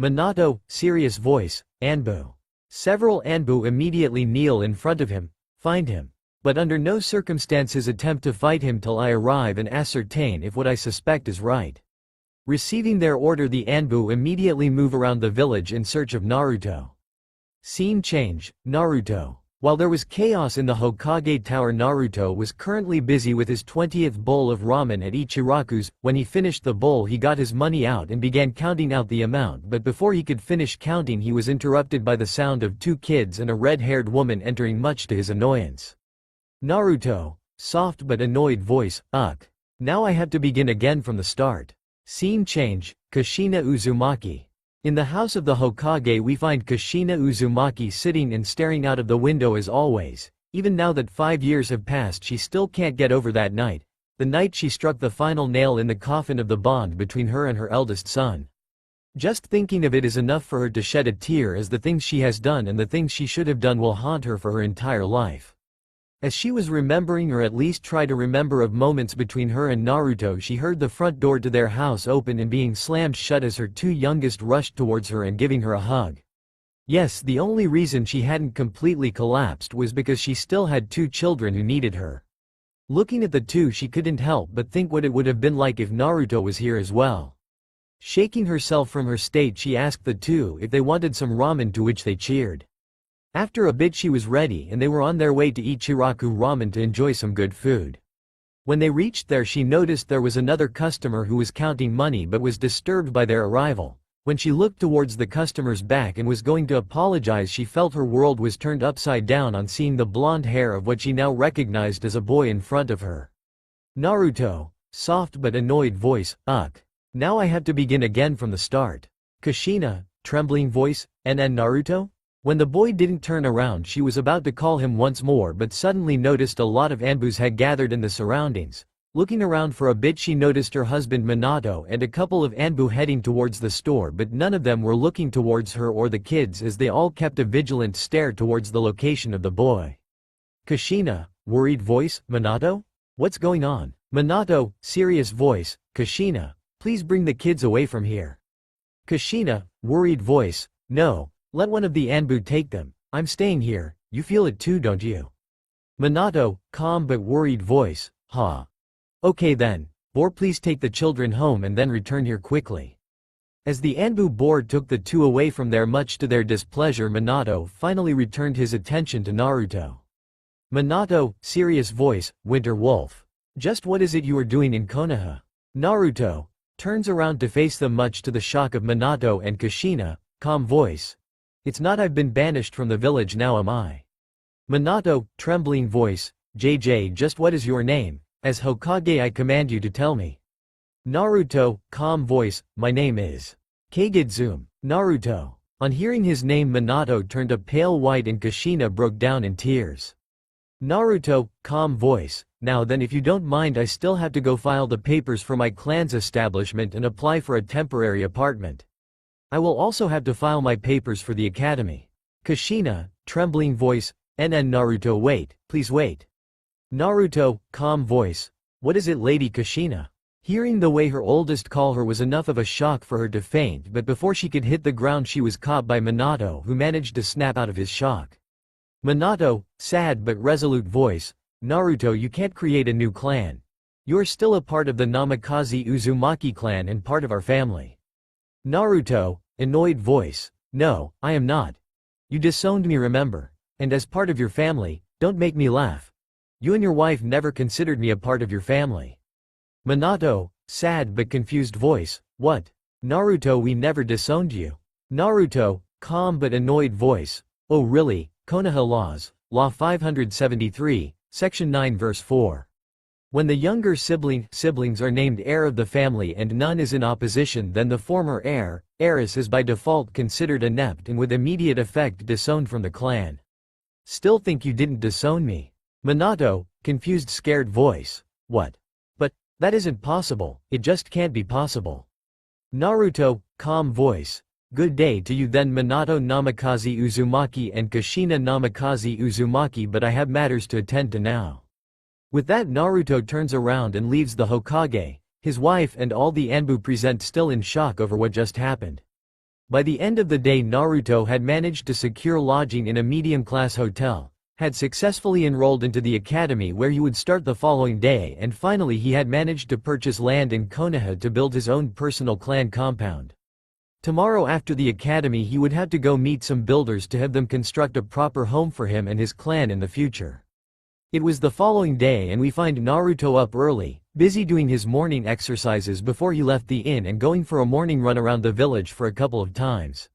Speaker 1: Minato, serious voice, Anbu. Several Anbu immediately kneel in front of him, find him. But under no circumstances attempt to fight him till I arrive and ascertain if what I suspect is right. Receiving their order, the Anbu immediately move around the village in search of Naruto. Scene change, Naruto. While there was chaos in the Hokage Tower, Naruto was currently busy with his 20th bowl of ramen at Ichiraku's. When he finished the bowl, he got his money out and began counting out the amount, but before he could finish counting, he was interrupted by the sound of 2 kids and a red-haired woman entering, much to his annoyance. Naruto, soft but annoyed voice, ugh. Now I have to begin again from the start. Scene change, Kushina Uzumaki. In the house of the Hokage we find Kushina Uzumaki sitting and staring out of the window as always. Even now that 5 years have passed, she still can't get over that night. The night she struck the final nail in the coffin of the bond between her and her eldest son. Just thinking of it is enough for her to shed a tear, as the things she has done and the things she should have done will haunt her for her entire life. As she was remembering, or at least try to remember, of moments between her and Naruto, she heard the front door to their house open and being slammed shut as her 2 youngest rushed towards her and giving her a hug. Yes, the only reason she hadn't completely collapsed was because she still had 2 children who needed her. Looking at the 2, she couldn't help but think what it would have been like if Naruto was here as well. Shaking herself from her state, she asked the 2 if they wanted some ramen, to which they cheered. After a bit she was ready and they were on their way to Ichiraku Ramen to enjoy some good food. When they reached there, she noticed there was another customer who was counting money but was disturbed by their arrival. When she looked towards the customer's back and was going to apologize, she felt her world was turned upside down on seeing the blonde hair of what she now recognized as a boy in front of her. Naruto, soft but annoyed voice, ugh. Now I have to begin again from the start. Kushina, trembling voice, and Naruto? When the boy didn't turn around, she was about to call him once more but suddenly noticed a lot of Anbus had gathered in the surroundings. Looking around for a bit, she noticed her husband Minato and a couple of Anbu heading towards the store, but none of them were looking towards her or the kids, as they all kept a vigilant stare towards the location of the boy. Kushina, worried voice, Minato? What's going on? Minato, serious voice, Kushina, please bring the kids away from here. Kushina, worried voice, no, let one of the Anbu take them, I'm staying here, you feel it too, don't you? Minato, calm but worried voice, huh. Okay then, Boar, please take the children home and then return here quickly. As the Anbu board took the two away from there, much to their displeasure, Minato finally returned his attention to Naruto. Minato, serious voice, Winter Wolf. Just what is it you are doing in Konoha? Naruto turns around to face them, much to the shock of Minato and Kushina, calm voice. It's not, I've been banished from the village, now am I. Minato, trembling voice, JJ, just what is your name? As Hokage I command you to tell me. Naruto, calm voice, my name is Kagedzum. Naruto. On hearing his name, Minato turned a pale white and Kushina broke down in tears. Naruto, calm voice, now then, if you don't mind, I still have to go file the papers for my clan's establishment and apply for a temporary apartment. I will also have to file my papers for the academy. Kushina, trembling voice, Naruto, wait, please wait. Naruto, calm voice, what is it, Lady Kushina? Hearing the way her oldest call her was enough of a shock for her to faint, but before she could hit the ground she was caught by Minato, who managed to snap out of his shock. Minato, sad but resolute voice, Naruto, you can't create a new clan. You're still a part of the Namikaze Uzumaki clan and part of our family. Naruto, annoyed voice, no, I am not. You disowned me, remember? And as part of your family, don't make me laugh. You and your wife never considered me a part of your family. Minato, sad but confused voice, what? Naruto, we never disowned you. Naruto, calm but annoyed voice, oh really, Konoha laws, Law 573, Section 9 verse 4. When the younger siblings are named heir of the family and none is in opposition, then the former heiress is by default considered inept and with immediate effect disowned from the clan. Still think you didn't disown me. Minato, confused scared voice, what? But, that isn't possible, it just can't be possible. Naruto, calm voice, good day to you then, Minato Namikaze Uzumaki and Kushina Namikaze Uzumaki, but I have matters to attend to now. With that, Naruto turns around and leaves the Hokage, his wife and all the Anbu present still in shock over what just happened. By the end of the day, Naruto had managed to secure lodging in a medium-class hotel, had successfully enrolled into the academy where he would start the following day, and finally he had managed to purchase land in Konoha to build his own personal clan compound. Tomorrow after the academy he would have to go meet some builders to have them construct a proper home for him and his clan in the future. It was the following day and we find Naruto up early, busy doing his morning exercises before he left the inn and going for a morning run around the village for a couple of times.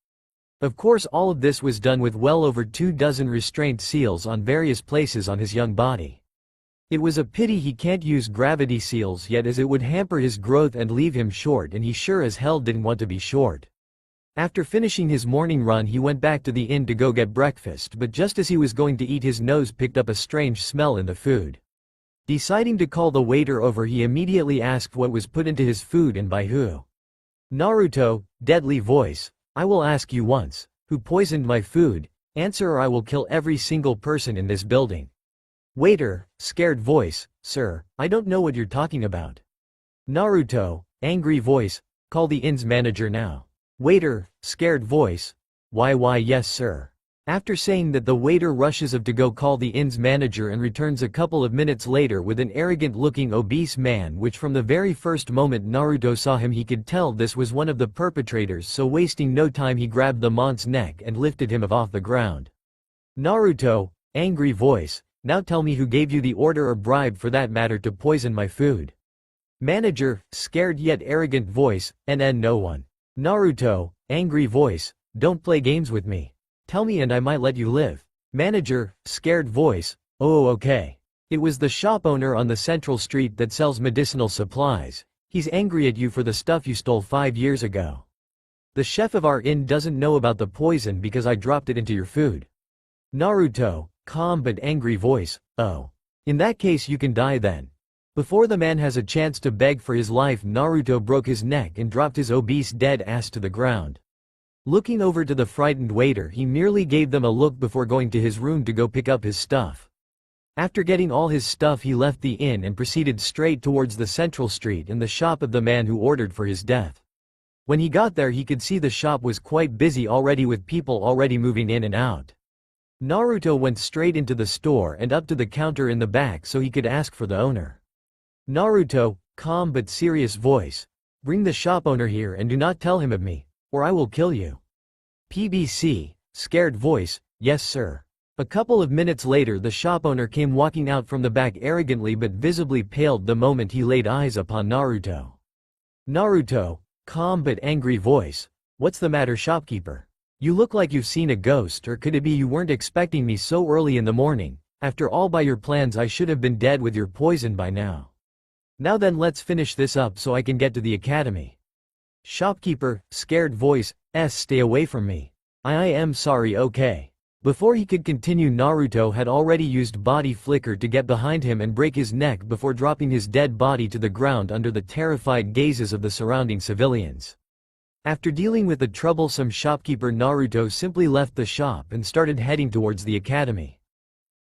Speaker 1: Of course all of this was done with well over 24 restraint seals on various places on his young body. It was a pity he can't use gravity seals yet, as it would hamper his growth and leave him short, and he sure as hell didn't want to be short. After finishing his morning run he went back to the inn to go get breakfast, but just as he was going to eat his nose picked up a strange smell in the food. Deciding to call the waiter over, he immediately asked what was put into his food and by who. Naruto, deadly voice, I will ask you once, who poisoned my food? Answer or I will kill every single person in this building. Waiter, scared voice, sir, I don't know what you're talking about. Naruto, angry voice, call the inn's manager now. Waiter, scared voice, why yes sir. After saying that, the waiter rushes up to go call the inn's manager and returns a couple of minutes later with an arrogant-looking obese man, which from the very first moment Naruto saw him he could tell this was one of the perpetrators, so wasting no time he grabbed the man's neck and lifted him off the ground. Naruto, angry voice, now tell me who gave you the order or bribe for that matter to poison my food. Manager, scared yet arrogant voice, no one. Naruto, angry voice, don't play games with me. Tell me and I might let you live. Manager, scared voice, oh okay. It was the shop owner on the central street that sells medicinal supplies. He's angry at you for the stuff you stole 5 years ago. The chef of our inn doesn't know about the poison because I dropped it into your food. Naruto, calm but angry voice, oh. In that case you can die then. Before the man has a chance to beg for his life, Naruto broke his neck and dropped his obese dead ass to the ground. Looking over to the frightened waiter, he merely gave them a look before going to his room to go pick up his stuff. After getting all his stuff, he left the inn and proceeded straight towards the central street and the shop of the man who ordered for his death. When he got there, he could see the shop was quite busy already, with people already moving in and out. Naruto went straight into the store and up to the counter in the back so he could ask for the owner. Naruto, calm but serious voice. Bring the shop owner here and do not tell him of me, or I will kill you. PBC, scared voice, yes sir. A couple of minutes later, the shop owner came walking out from the back, arrogantly but visibly paled the moment he laid eyes upon Naruto. Naruto, calm but angry voice. What's the matter, shopkeeper? You look like you've seen a ghost, or could it be you weren't expecting me so early in the morning? After all, by your plans I should have been dead with your poison by now. Now then, let's finish this up so I can get to the academy. Shopkeeper, scared voice, stay away from me. I am sorry, okay. Before he could continue, Naruto had already used body flicker to get behind him and break his neck before dropping his dead body to the ground under the terrified gazes of the surrounding civilians. After dealing with the troublesome shopkeeper, Naruto simply left the shop and started heading towards the academy.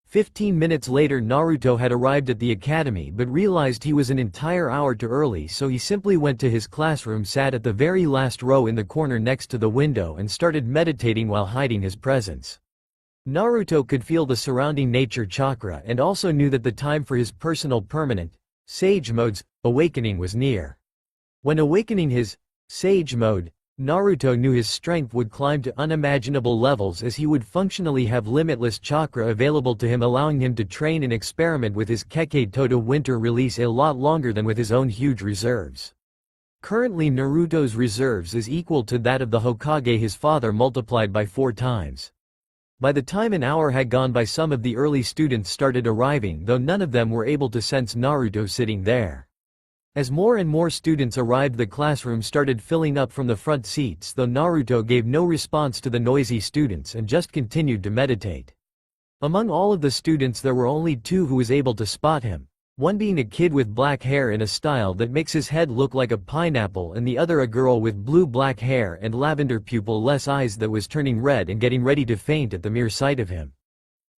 Speaker 1: 15 minutes later, Naruto had arrived at the academy but realized he was an entire hour too early, so he simply went to his classroom, sat at the very last row in the corner next to the window and started meditating while hiding his presence. Naruto could feel the surrounding nature chakra and also knew that the time for his personal permanent Sage mode's awakening was near. When awakening his Sage mode, Naruto knew his strength would climb to unimaginable levels, as he would functionally have limitless chakra available to him, allowing him to train and experiment with his Kekkei Toto winter release a lot longer than with his own huge reserves. Currently, Naruto's reserves is equal to that of the Hokage, his father, multiplied by 4 times. By the time an hour had gone by, some of the early students started arriving, though none of them were able to sense Naruto sitting there. As more and more students arrived, the classroom started filling up from the front seats, though Naruto gave no response to the noisy students and just continued to meditate. Among all of the students, there were only 2 who was able to spot him, one being a kid with black hair in a style that makes his head look like a pineapple, and the other a girl with blue-black hair and lavender pupil-less eyes that was turning red and getting ready to faint at the mere sight of him.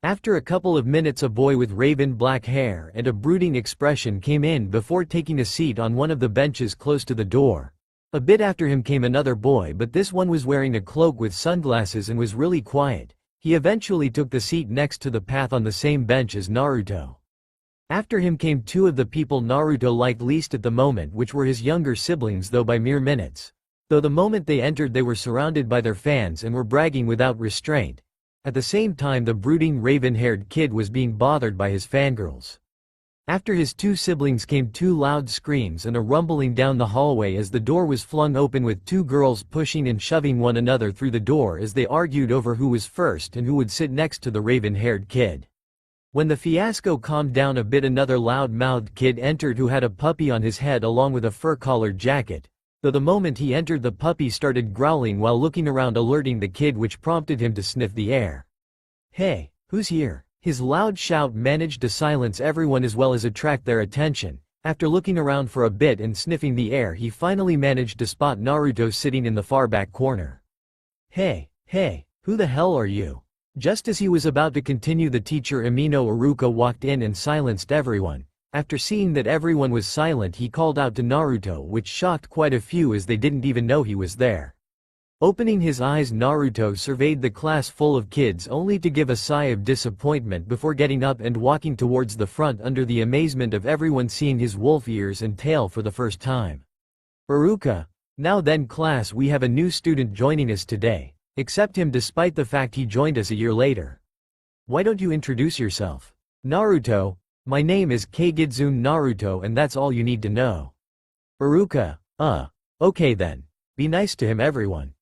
Speaker 1: After a couple of minutes, a boy with raven black hair and a brooding expression came in before taking a seat on one of the benches close to the door. A bit after him came another boy, but this one was wearing a cloak with sunglasses and was really quiet. He eventually took the seat next to the path on the same bench as Naruto. After him came 2 of the people Naruto liked least at the moment, which were his younger siblings, though by mere minutes. Though the moment they entered, they were surrounded by their fans and were bragging without restraint. At the same time, the brooding raven-haired kid was being bothered by his fangirls. After his 2 siblings came 2 loud screams and a rumbling down the hallway as the door was flung open, with 2 girls pushing and shoving one another through the door as they argued over who was first and who would sit next to the raven-haired kid. When the fiasco calmed down a bit, another loud-mouthed kid entered who had a puppy on his head along with a fur-collared jacket. Though the moment he entered, the puppy started growling while looking around, alerting the kid, which prompted him to sniff the air. "Hey, who's here?" His loud shout managed to silence everyone as well as attract their attention. After looking around for a bit and sniffing the air, he finally managed to spot Naruto sitting in the far back corner. Hey, who the hell are you?" Just as he was about to continue, the teacher Amino Iruka walked in and silenced everyone. After seeing that everyone was silent, he called out to Naruto, which shocked quite a few as they didn't even know he was there. Opening his eyes, Naruto surveyed the class full of kids only to give a sigh of disappointment before getting up and walking towards the front under the amazement of everyone seeing his wolf ears and tail for the first time. "Iruka, now then class, we have a new student joining us today. Accept him despite the fact he joined us a year later. Why don't you introduce yourself?" "Naruto, my name is Kagedzune Naruto, and that's all you need to know." "Iruka, okay then. Be nice to him, everyone."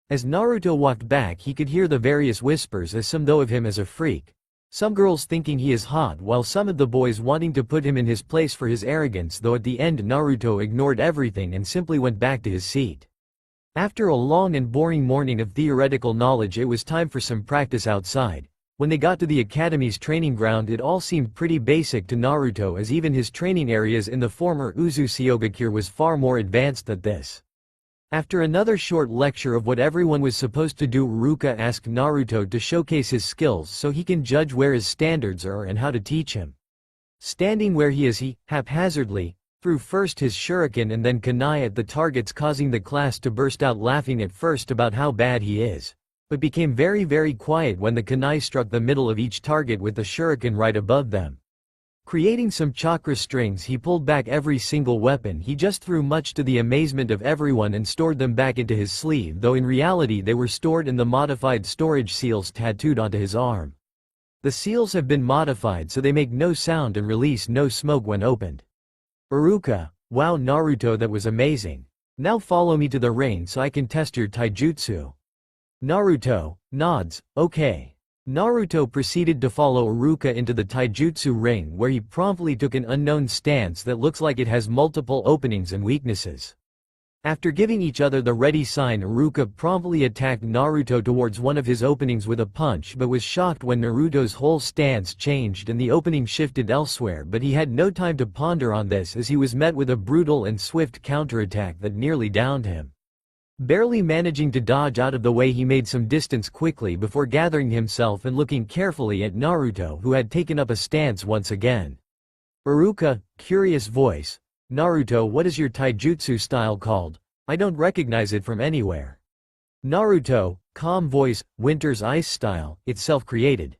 Speaker 1: As Naruto walked back, he could hear the various whispers, as some though of him as a freak. Some girls thinking he is hot, while some of the boys wanting to put him in his place for his arrogance, though at the end Naruto ignored everything and simply went back to his seat. After a long and boring morning of theoretical knowledge, it was time for some practice outside. When they got to the academy's training ground, it all seemed pretty basic to Naruto, as even his training areas in the former Uzushigakure was far more advanced than this. After another short lecture of what everyone was supposed to do, Iruka asked Naruto to showcase his skills so he can judge where his standards are and how to teach him. Standing where he is, he, haphazardly, threw first his shuriken and then kunai at the targets, causing the class to burst out laughing at first about how bad he is, but became very quiet when the kunai struck the middle of each target with the shuriken right above them. Creating some chakra strings, he pulled back every single weapon he just threw, much to the amazement of everyone, and stored them back into his sleeve, though in reality they were stored in the modified storage seals tattooed onto his arm. The seals have been modified so they make no sound and release no smoke when opened. Iruka: wow Naruto, that was amazing. Now follow me to the ring so I can test your taijutsu. Naruto nods, okay. Naruto proceeded to follow Iruka into the taijutsu ring, where he promptly took an unknown stance that looks like it has multiple openings and weaknesses. After giving each other the ready sign, Iruka promptly attacked Naruto towards one of his openings with a punch, but was shocked when Naruto's whole stance changed and the opening shifted elsewhere. But he had no time to ponder on this, as he was met with a brutal and swift counterattack that nearly downed him. Barely managing to dodge out of the way, he made some distance quickly before gathering himself and looking carefully at Naruto, who had taken up a stance once again. Iruka: curious voice. Naruto, what is your taijutsu style called? I don't recognize it from anywhere. Naruto: calm voice, Winter's Ice style, it's self-created.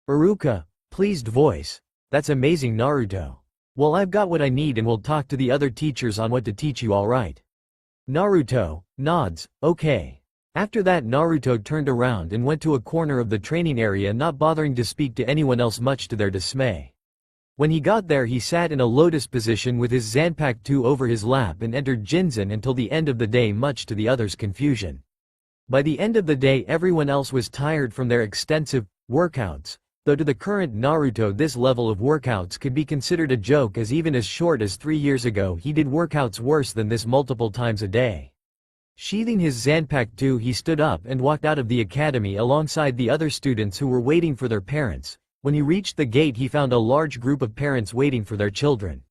Speaker 1: Iruka: pleased voice. That's amazing Naruto. Well, I've got what I need and will talk to the other teachers on what to teach you, alright. Naruto nods, okay. After that, Naruto turned around and went to a corner of the training area, not bothering to speak to anyone else, much to their dismay. When he got there, he sat in a lotus position with his Zanpakuto over his lap and entered Jinzen until the end of the day, much to the others' confusion. By the end of the day, everyone else was tired from their extensive workouts, though to the current Naruto this level of workouts could be considered a joke, as even as short as 3 years ago he did workouts worse than this multiple times a day. Sheathing his Zanpakuto, he stood up and walked out of the academy alongside the other students who were waiting for their parents. When he reached the gate, he found a large group of parents waiting for their children.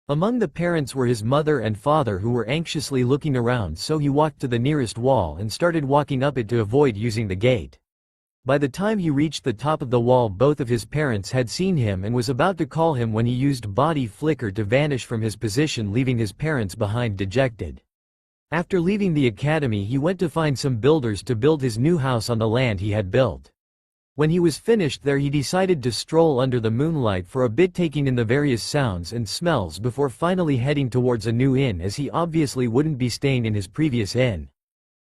Speaker 1: Among the parents were his mother and father, who were anxiously looking around, so he walked to the nearest wall and started walking up it to avoid using the gate. By the time he reached the top of the wall, both of his parents had seen him and was about to call him when he used body flicker to vanish from his position, leaving his parents behind dejected. After leaving the academy, he went to find some builders to build his new house on the land he had built. When he was finished there, he decided to stroll under the moonlight for a bit, taking in the various sounds and smells before finally heading towards a new inn, as he obviously wouldn't be staying in his previous inn.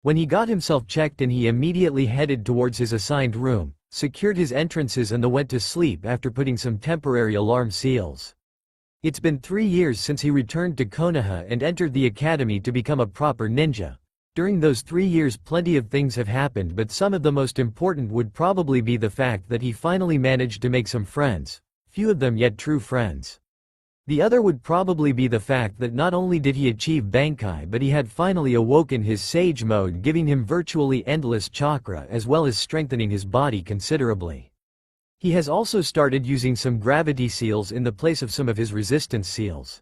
Speaker 1: When he got himself checked in, he immediately headed towards his assigned room, secured his entrances and then went to sleep after putting some temporary alarm seals. It's been 3 years since he returned to Konoha and entered the academy to become a proper ninja. During those 3 years plenty of things have happened, but some of the most important would probably be the fact that he finally managed to make some friends, few of them yet true friends. The other would probably be the fact that not only did he achieve Bankai, but he had finally awoken his Sage mode, giving him virtually endless chakra as well as strengthening his body considerably. He has also started using some gravity seals in the place of some of his resistance seals.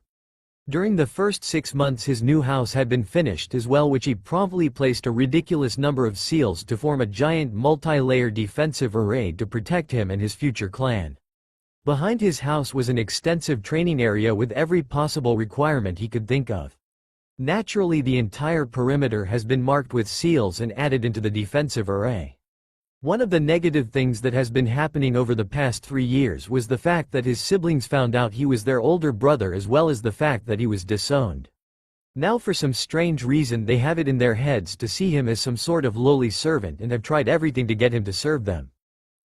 Speaker 1: During the first 6 months his new house had been finished as well, which he promptly placed a ridiculous number of seals to form a giant multi-layer defensive array to protect him and his future clan. Behind his house was an extensive training area with every possible requirement he could think of. Naturally, the entire perimeter has been marked with seals and added into the defensive array. One of the negative things that has been happening over the past 3 years was the fact that his siblings found out he was their older brother, as well as the fact that he was disowned. Now for some strange reason they have it in their heads to see him as some sort of lowly servant and have tried everything to get him to serve them.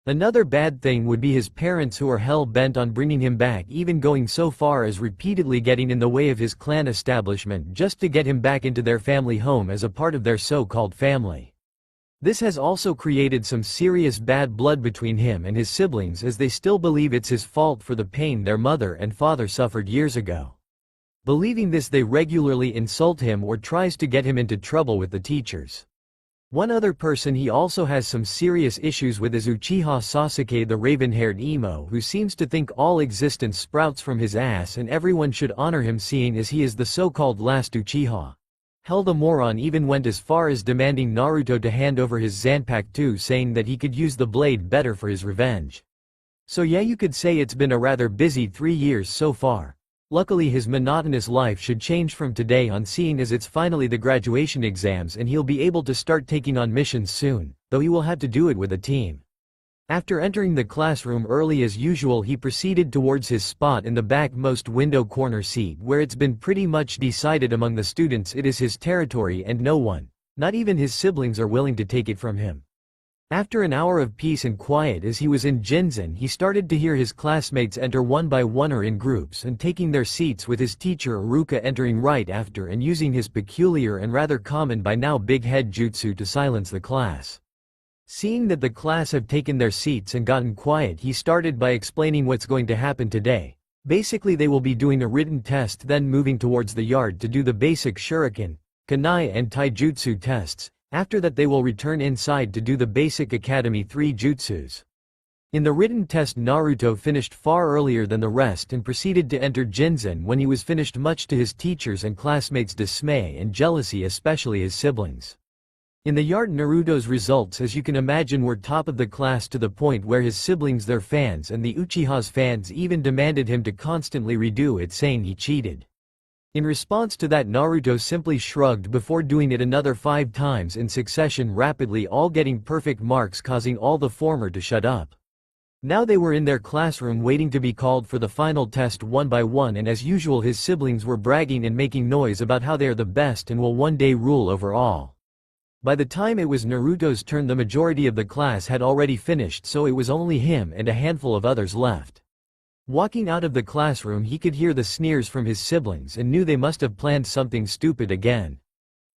Speaker 1: Another bad thing would be his parents, who are hell-bent on bringing him back, even going so far as repeatedly getting in the way of his clan establishment just to get him back into their family home as a part of their so-called family. This has also created some serious bad blood between him and his siblings, as they still believe it's his fault for the pain their mother and father suffered years ago. Believing this, they regularly insult him or tries to get him into trouble with the teachers. One other person he also has some serious issues with is Uchiha Sasuke, the raven-haired emo, who seems to think all existence sprouts from his ass and everyone should honor him, seeing as he is the so-called last Uchiha. Hell, the moron even went as far as demanding Naruto to hand over his Zanpakuto, saying that he could use the blade better for his revenge. So yeah, you could say it's been a rather busy 3 years so far. Luckily his monotonous life should change from today on, seeing as it's finally the graduation exams and he'll be able to start taking on missions soon, though he will have to do it with a team. After entering the classroom early as usual, he proceeded towards his spot in the backmost window corner seat, where it's been pretty much decided among the students it is his territory and no one, not even his siblings, are willing to take it from him. After an hour of peace and quiet as he was in Jinzen, he started to hear his classmates enter one by one or in groups and taking their seats, with his teacher Iruka entering right after and using his peculiar and rather common by now big head jutsu to silence the class. Seeing that the class have taken their seats and gotten quiet, he started by explaining what's going to happen today. Basically they will be doing a written test, then moving towards the yard to do the basic shuriken, kunai and taijutsu tests. After that they will return inside to do the basic Academy 3 jutsus. In the written test, Naruto finished far earlier than the rest and proceeded to enter Jinzen when he was finished, much to his teachers' and classmates' dismay and jealousy, especially his siblings. In the yard, Naruto's results, as you can imagine, were top of the class, to the point where his siblings, their fans, and the Uchiha's fans even demanded him to constantly redo it, saying he cheated. In response to that, Naruto simply shrugged before doing it another 5 times in succession, rapidly, all getting perfect marks, causing all the former to shut up. Now they were in their classroom waiting to be called for the final test one by one, and as usual his siblings were bragging and making noise about how they are the best and will one day rule over all. By the time it was Naruto's turn, the majority of the class had already finished, so it was only him and a handful of others left. Walking out of the classroom, he could hear the sneers from his siblings and knew they must have planned something stupid again.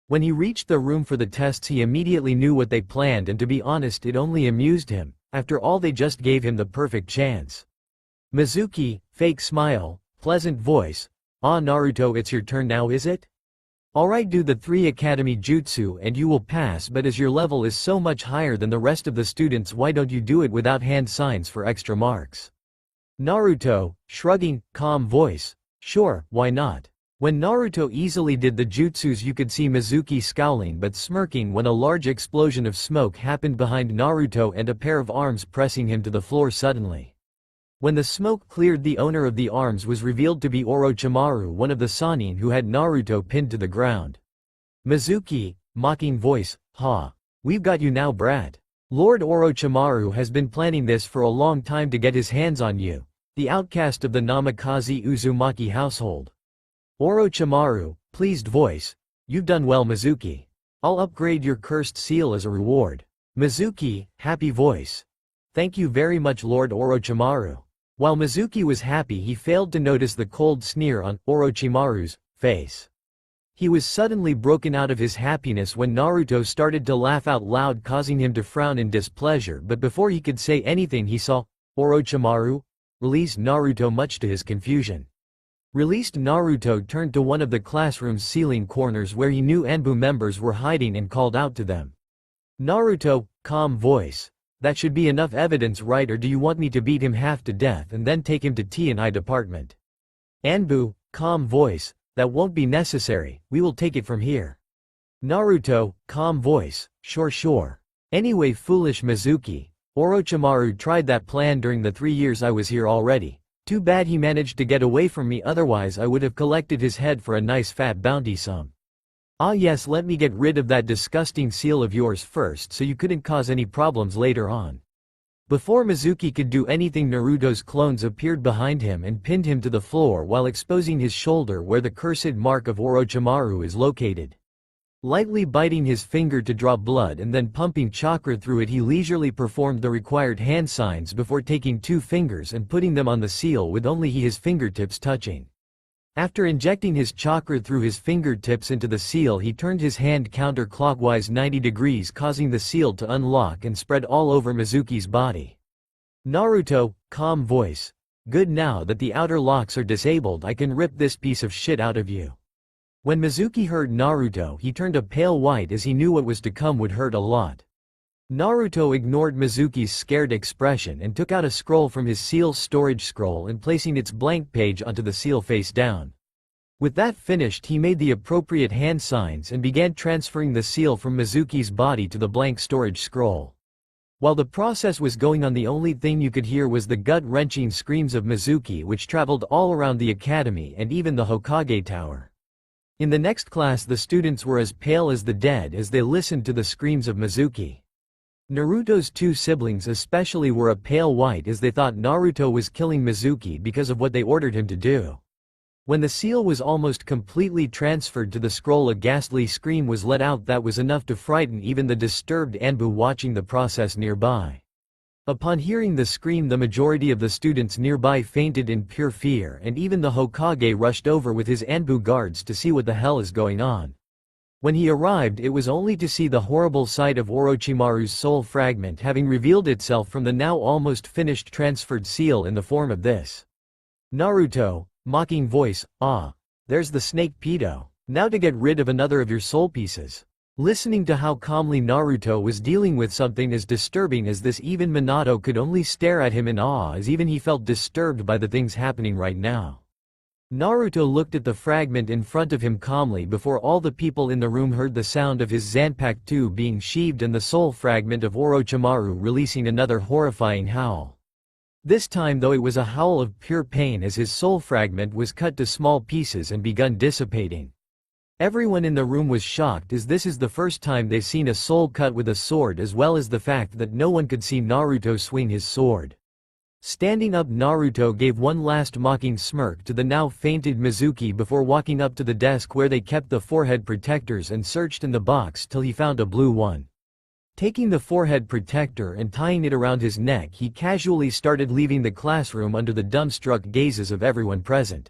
Speaker 1: When he reached the room for the tests, he immediately knew what they planned, and to be honest, it only amused him. After all, they just gave him the perfect chance. Mizuki, fake smile, pleasant voice. Ah, Naruto, it's your turn now, is it? Alright, do the 3 Academy Jutsu and you will pass, but as your level is so much higher than the rest of the students, why don't you do it without hand signs for extra marks? Naruto, shrugging, calm voice. Sure, why not? When Naruto easily did the jutsus, you could see Mizuki scowling but smirking when a large explosion of smoke happened behind Naruto and a pair of arms pressing him to the floor suddenly. When the smoke cleared, the owner of the arms was revealed to be Orochimaru, one of the Sannin who had Naruto pinned to the ground. Mizuki, mocking voice, ha. We've got you now, brat. Lord Orochimaru has been planning this for a long time to get his hands on you, the outcast of the Namikaze Uzumaki household. Orochimaru, pleased voice, you've done well, Mizuki. I'll upgrade your cursed seal as a reward. Mizuki, happy voice. Thank you very much, Lord Orochimaru. While Mizuki was happy, he failed to notice the cold sneer on Orochimaru's face. He was suddenly broken out of his happiness when Naruto started to laugh out loud, causing him to frown in displeasure, but before he could say anything he saw Orochimaru release Naruto, much to his confusion. Released Naruto turned to one of the classroom's ceiling corners where he knew Anbu members were hiding and called out to them. Naruto, calm voice. That should be enough evidence, right? Or do you want me to beat him half to death and then take him to T&I department? Anbu, calm voice. That won't be necessary, we will take it from here. Naruto, calm voice. Sure. Anyway, foolish Mizuki. Orochimaru tried that plan during the 3 years I was here already. Too bad he managed to get away from me, otherwise I would have collected his head for a nice fat bounty sum. Ah yes, let me get rid of that disgusting seal of yours first so you couldn't cause any problems later on. Before Mizuki could do anything, Naruto's clones appeared behind him and pinned him to the floor while exposing his shoulder where the cursed mark of Orochimaru is located. Lightly biting his finger to draw blood and then pumping chakra through it, he leisurely performed the required hand signs before taking 2 fingers and putting them on the seal with only his fingertips touching. After injecting his chakra through his fingertips into the seal, he turned his hand counterclockwise 90 degrees, causing the seal to unlock and spread all over Mizuki's body. Naruto, calm voice. Good, now that the outer locks are disabled, I can rip this piece of shit out of you. When Mizuki heard Naruto, he turned a pale white as he knew what was to come would hurt a lot. Naruto ignored Mizuki's scared expression and took out a scroll from his seal storage scroll and placing its blank page onto the seal face down. With that finished, he made the appropriate hand signs and began transferring the seal from Mizuki's body to the blank storage scroll. While the process was going on, the only thing you could hear was the gut-wrenching screams of Mizuki, which traveled all around the academy and even the Hokage Tower. In the next class, the students were as pale as the dead as they listened to the screams of Mizuki. Naruto's two siblings especially were a pale white as they thought Naruto was killing Mizuki because of what they ordered him to do. When the seal was almost completely transferred to the scroll, a ghastly scream was let out that was enough to frighten even the disturbed Anbu watching the process nearby. Upon hearing the scream, the majority of the students nearby fainted in pure fear, and even the Hokage rushed over with his Anbu guards to see what the hell is going on. When he arrived, it was only to see the horrible sight of Orochimaru's soul fragment having revealed itself from the now almost finished transferred seal in the form of this. Naruto, mocking voice, "Ah, there's the snake pedo. Now to get rid of another of your soul pieces." Listening to how calmly Naruto was dealing with something as disturbing as this, even Minato could only stare at him in awe, as even he felt disturbed by the things happening right now. Naruto looked at the fragment in front of him calmly before all the people in the room heard the sound of his Zanpakuto being sheathed and the soul fragment of Orochimaru releasing another horrifying howl. This time though, it was a howl of pure pain as his soul fragment was cut to small pieces and begun dissipating. Everyone in the room was shocked, as this is the first time they've seen a soul cut with a sword, as well as the fact that no one could see Naruto swing his sword. Standing up, Naruto gave one last mocking smirk to the now fainted Mizuki before walking up to the desk where they kept the forehead protectors and searched in the box till he found a blue one. Taking the forehead protector and tying it around his neck, he casually started leaving the classroom under the dumbstruck gazes of everyone present.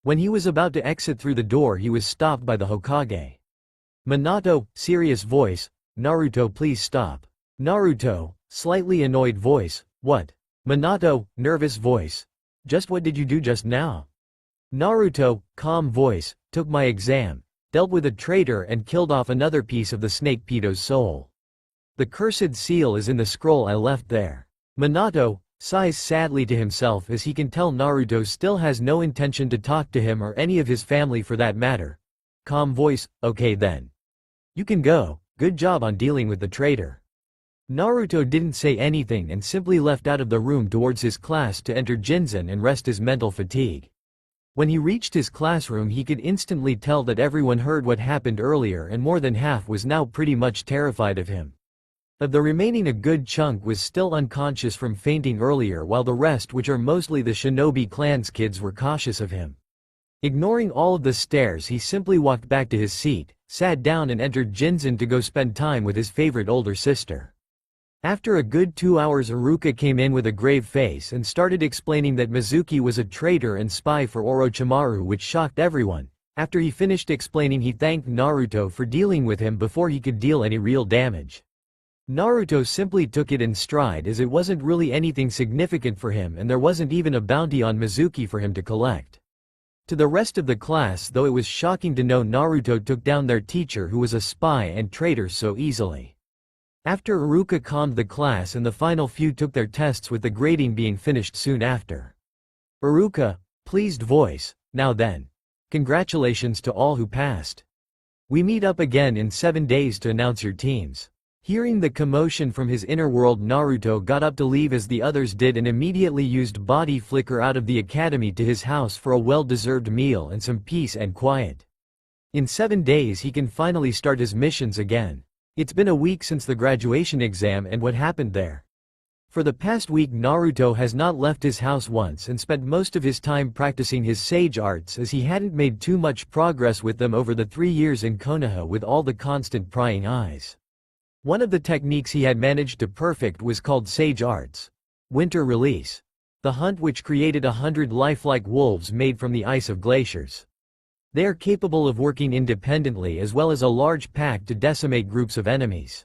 Speaker 1: When he was about to exit through the door, he was stopped by the Hokage. Minato, serious voice, "Naruto, please stop." Naruto, slightly annoyed voice, "What?" Minato, nervous voice, "Just what did you do just now?" Naruto, calm voice, "Took my exam, dealt with a traitor and killed off another piece of the snake pedo's soul. The cursed seal is in the scroll I left there." Minato sighs sadly to himself as he can tell Naruto still has no intention to talk to him or any of his family for that matter. Calm voice, "Okay then. You can go, good job on dealing with the traitor." Naruto didn't say anything and simply left out of the room towards his class to enter Jinzen and rest his mental fatigue. When he reached his classroom, he could instantly tell that everyone heard what happened earlier, and more than half was now pretty much terrified of him. Of the remaining, a good chunk was still unconscious from fainting earlier, while the rest, which are mostly the Shinobi clan's kids, were cautious of him. Ignoring all of the stares, he simply walked back to his seat, sat down and entered Jinzen to go spend time with his favorite older sister. After a good 2 hours, Iruka came in with a grave face and started explaining that Mizuki was a traitor and spy for Orochimaru, which shocked everyone. After he finished explaining, he thanked Naruto for dealing with him before he could deal any real damage. Naruto simply took it in stride, as it wasn't really anything significant for him and there wasn't even a bounty on Mizuki for him to collect. To the rest of the class though, it was shocking to know Naruto took down their teacher who was a spy and traitor so easily. After Iruka calmed the class and the final few took their tests, with the grading being finished soon after. Iruka, pleased voice, "Now then. Congratulations to all who passed. We meet up again in 7 days to announce your teams." Hearing the commotion from his inner world, Naruto got up to leave as the others did and immediately used body flicker out of the academy to his house for a well-deserved meal and some peace and quiet. In 7 days he can finally start his missions again. It's been a week since the graduation exam and what happened there. For the past week, Naruto has not left his house once and spent most of his time practicing his sage arts, as he hadn't made too much progress with them over the 3 years in Konoha with all the constant prying eyes. One of the techniques he had managed to perfect was called Sage Arts. Winter Release. The hunt, which created 100 lifelike wolves made from the ice of glaciers. They are capable of working independently as well as a large pack to decimate groups of enemies.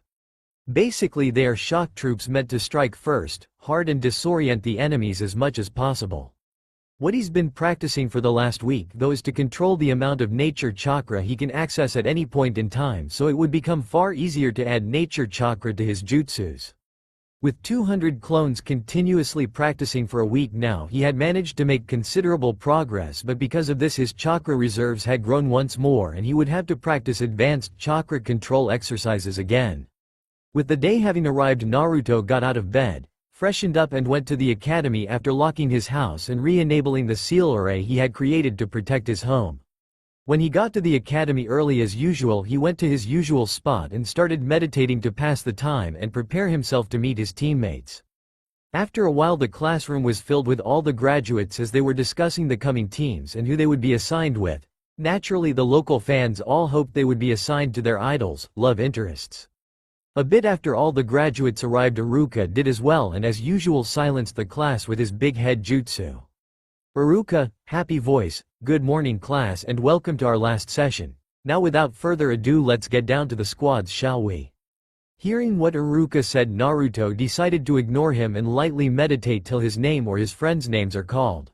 Speaker 1: Basically, they are shock troops meant to strike first, hard and disorient the enemies as much as possible. What he's been practicing for the last week though is to control the amount of nature chakra he can access at any point in time, so it would become far easier to add nature chakra to his jutsus. With 200 clones continuously practicing for a week now, he had managed to make considerable progress, but because of this his chakra reserves had grown once more and he would have to practice advanced chakra control exercises again. With the day having arrived, Naruto got out of bed, freshened up and went to the academy after locking his house and re-enabling the seal array he had created to protect his home. When he got to the academy early as usual, he went to his usual spot and started meditating to pass the time and prepare himself to meet his teammates. After a while the classroom was filled with all the graduates as they were discussing the coming teams and who they would be assigned with. Naturally the local fans all hoped they would be assigned to their idols, love interests. A bit after all the graduates arrived, Iruka did as well and as usual silenced the class with his big head jutsu. Iruka, happy voice, good morning class and welcome to our last session. Now without further ado let's get down to the squads, shall we? Hearing what Iruka said, Naruto decided to ignore him and lightly meditate till his name or his friends' names are called.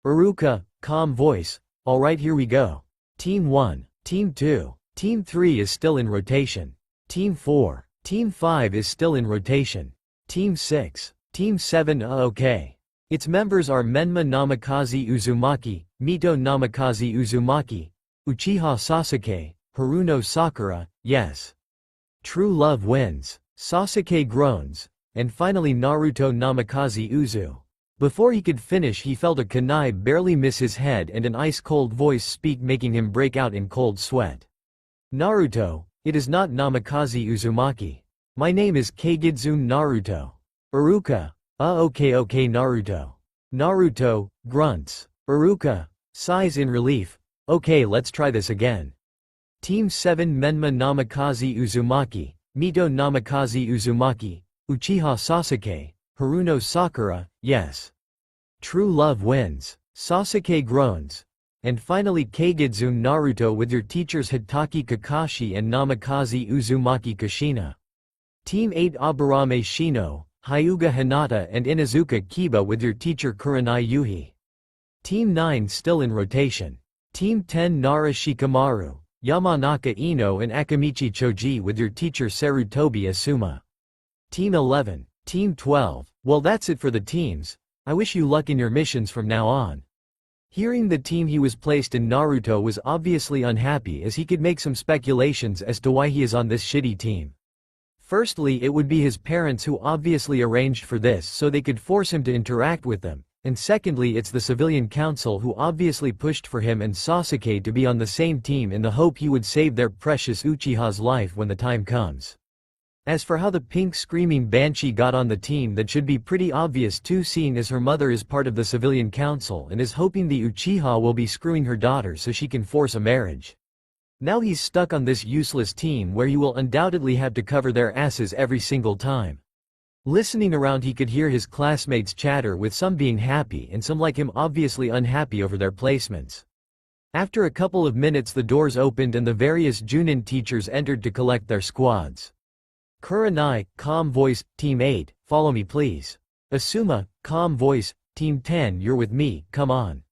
Speaker 1: Iruka, calm voice, alright here we go. Team 1, Team 2, Team 3 is still in rotation. Team 4, Team 5 is still in rotation. Team 6, Team 7 okay. Its members are Menma Namikaze Uzumaki, Mito Namikaze Uzumaki, Uchiha Sasuke, Haruno Sakura, yes. True love wins. Sasuke groans. And finally Naruto Namikaze Uzu. Before he could finish he felt a kunai barely miss his head and an ice-cold voice speak, making him break out in cold sweat. Naruto, it is not Namikaze Uzumaki. My name is Kagedzune Naruto. Iruka, okay Naruto. Naruto, grunts. Iruka, sighs in relief, okay let's try this again. Team 7 Menma Namikaze Uzumaki, Mito Namikaze Uzumaki, Uchiha Sasuke, Haruno Sakura, yes. True love wins. Sasuke groans. And finally Kagedzune Naruto with your teachers Hitaki Kakashi and Namikaze Uzumaki Kushina. Team 8 Aburame Shino, Hyuga Hinata and Inazuka Kiba with your teacher Kurenai Yuhi. Team 9 still in rotation. Team 10 Nara Shikamaru, Yamanaka Ino and Akamichi Choji with your teacher Sarutobi Asuma. Team 11, Team 12, well that's it for the teams. I wish you luck in your missions from now on. Hearing the team he was placed in, Naruto was obviously unhappy as he could make some speculations as to why he is on this shitty team. Firstly, it would be his parents who obviously arranged for this so they could force him to interact with them, and secondly it's the civilian council who obviously pushed for him and Sasuke to be on the same team in the hope he would save their precious Uchiha's life when the time comes. As for how the pink screaming banshee got on the team, that should be pretty obvious too, seeing as her mother is part of the civilian council and is hoping the Uchiha will be screwing her daughter so she can force a marriage. Now he's stuck on this useless team where he will undoubtedly have to cover their asses every single time. Listening around he could hear his classmates chatter, with some being happy and some like him obviously unhappy over their placements. After a couple of minutes the doors opened and the various Junin teachers entered to collect their squads. Kurenai, calm voice, Team 8, follow me please. Asuma, calm voice, Team 10 you're with me, come on.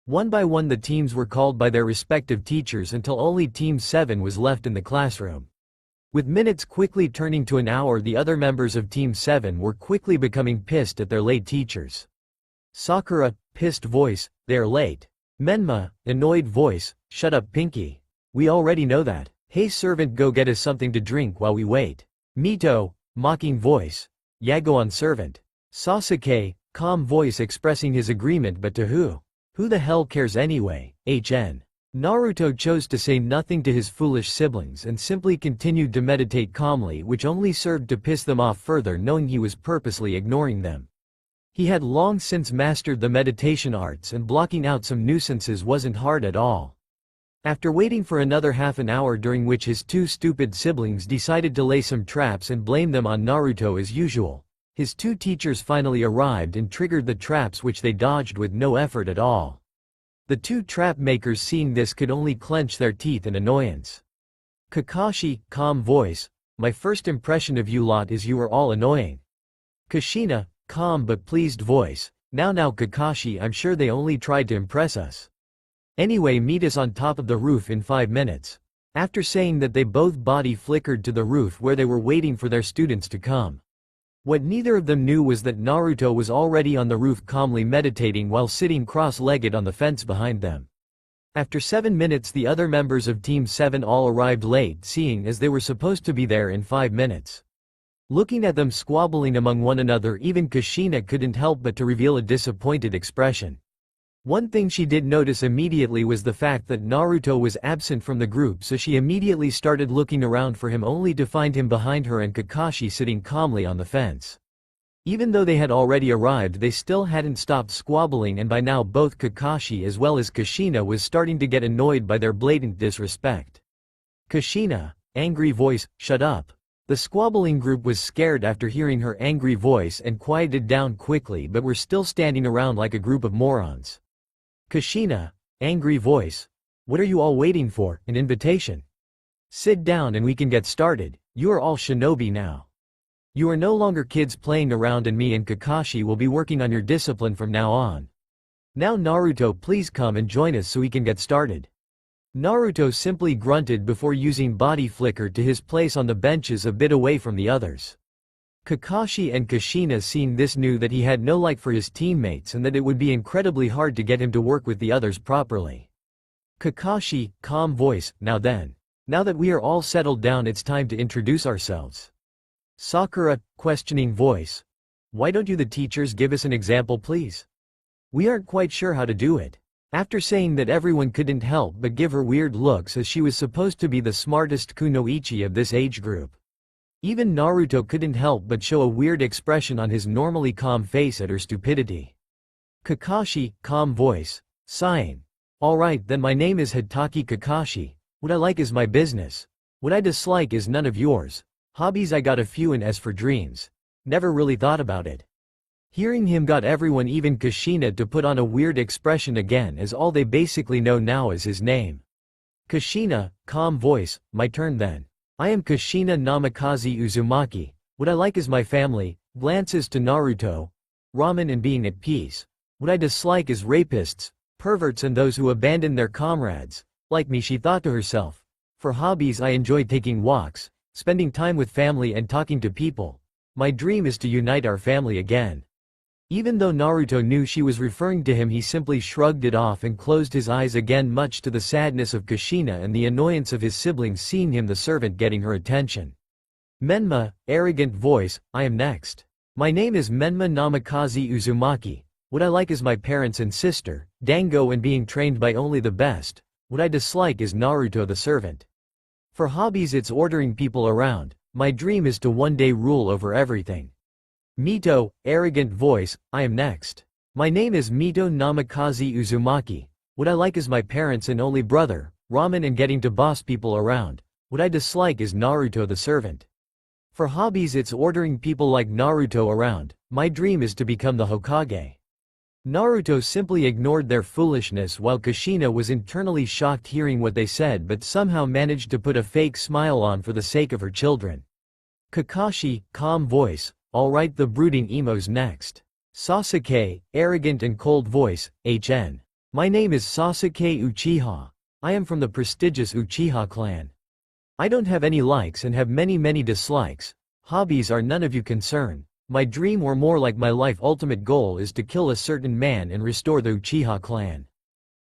Speaker 1: One by one the teams were called by their respective teachers until only Team 7 was left in the classroom. With minutes quickly turning to an hour, the other members of Team 7 were quickly becoming pissed at their late teachers. Sakura, pissed voice, they're late. Menma, annoyed voice, shut up Pinky. We already know that. Hey servant, go get us something to drink while we wait. Mito, mocking voice. Yeah go on servant. Sasuke, calm voice expressing his agreement, but to who? Who the hell cares anyway, HN. Naruto chose to say nothing to his foolish siblings and simply continued to meditate calmly, which only served to piss them off further, knowing he was purposely ignoring them. He had long since mastered the meditation arts and blocking out some nuisances wasn't hard at all. After waiting for another half an hour, during which his two stupid siblings decided to lay some traps and blame them on Naruto as usual, his two teachers finally arrived and triggered the traps, which they dodged with no effort at all. The two trap makers, seeing this, could only clench their teeth in annoyance. Kakashi, calm voice, my first impression of you lot is you are all annoying. Kushina, calm but pleased voice, Now Kakashi, I'm sure they only tried to impress us. Anyway, meet us on top of the roof in 5 minutes. After saying that, they both body flickered to the roof where they were waiting for their students to come. What neither of them knew was that Naruto was already on the roof calmly meditating while sitting cross-legged on the fence behind them. After 7 minutes, the other members of Team 7 all arrived late, seeing as they were supposed to be there in 5 minutes. Looking at them squabbling among one another, even Kushina couldn't help but to reveal a disappointed expression. One thing she did notice immediately was the fact that Naruto was absent from the group, so she immediately started looking around for him, only to find him behind her and Kakashi sitting calmly on the fence. Even though they had already arrived, they still hadn't stopped squabbling, and by now both Kakashi as well as Kushina was starting to get annoyed by their blatant disrespect. Kushina, angry voice, shut up. The squabbling group was scared after hearing her angry voice and quieted down quickly, but were still standing around like a group of morons. Kushina, angry voice. What are you all waiting for, an invitation? Sit down and we can get started, you are all shinobi now. You are no longer kids playing around, and me and Kakashi will be working on your discipline from now on. Now Naruto, please come and join us so we can get started. Naruto simply grunted before using body flicker to his place on the benches a bit away from the others. Kakashi and Kushina, seeing this, knew that he had no like for his teammates and that it would be incredibly hard to get him to work with the others properly. Kakashi, calm voice, now then. Now that we are all settled down, it's time to introduce ourselves. Sakura, questioning voice. Why don't you the teachers give us an example, please? We aren't quite sure how to do it. After saying that, everyone couldn't help but give her weird looks, as she was supposed to be the smartest kunoichi of this age group. Even Naruto couldn't help but show a weird expression on his normally calm face at her stupidity. Kakashi, calm voice, sighing. Alright then, my name is Hitaki Kakashi. What I like is my business. What I dislike is none of yours. Hobbies, I got a few, and as for dreams, never really thought about it. Hearing him got everyone, even Kushina, to put on a weird expression again, as all they basically know now is his name. Kushina, calm voice, my turn then. I am Kushina Namikaze Uzumaki. What I like is my family, glances to Naruto, ramen and being at peace. What I dislike is rapists, perverts and those who abandon their comrades. Like me, she thought to herself. For hobbies, I enjoy taking walks, spending time with family and talking to people. My dream is to unite our family again. Even though Naruto knew she was referring to him, he simply shrugged it off and closed his eyes again, much to the sadness of Kushina and the annoyance of his siblings seeing him, the servant, getting her attention. Menma, arrogant voice, I am next. My name is Menma Namikaze Uzumaki. What I like is my parents and sister, Dango, and being trained by only the best. What I dislike is Naruto the servant. For hobbies, it's ordering people around. My dream is to one day rule over everything. Mito, arrogant voice, I am next. My name is Mito Namikaze Uzumaki. What I like is my parents and only brother, ramen, and getting to boss people around. What I dislike is Naruto the servant. For hobbies, it's ordering people like Naruto around. My dream is to become the Hokage. Naruto simply ignored their foolishness, while Kushina was internally shocked hearing what they said, but somehow managed to put a fake smile on for the sake of her children. Kakashi, calm voice, alright, the brooding emo's next. Sasuke, arrogant and cold voice, HN. My name is Sasuke Uchiha. I am from the prestigious Uchiha clan. I don't have any likes and have many dislikes. Hobbies are none of your concern. My dream, or more like my life ultimate goal, is to kill a certain man and restore the Uchiha clan.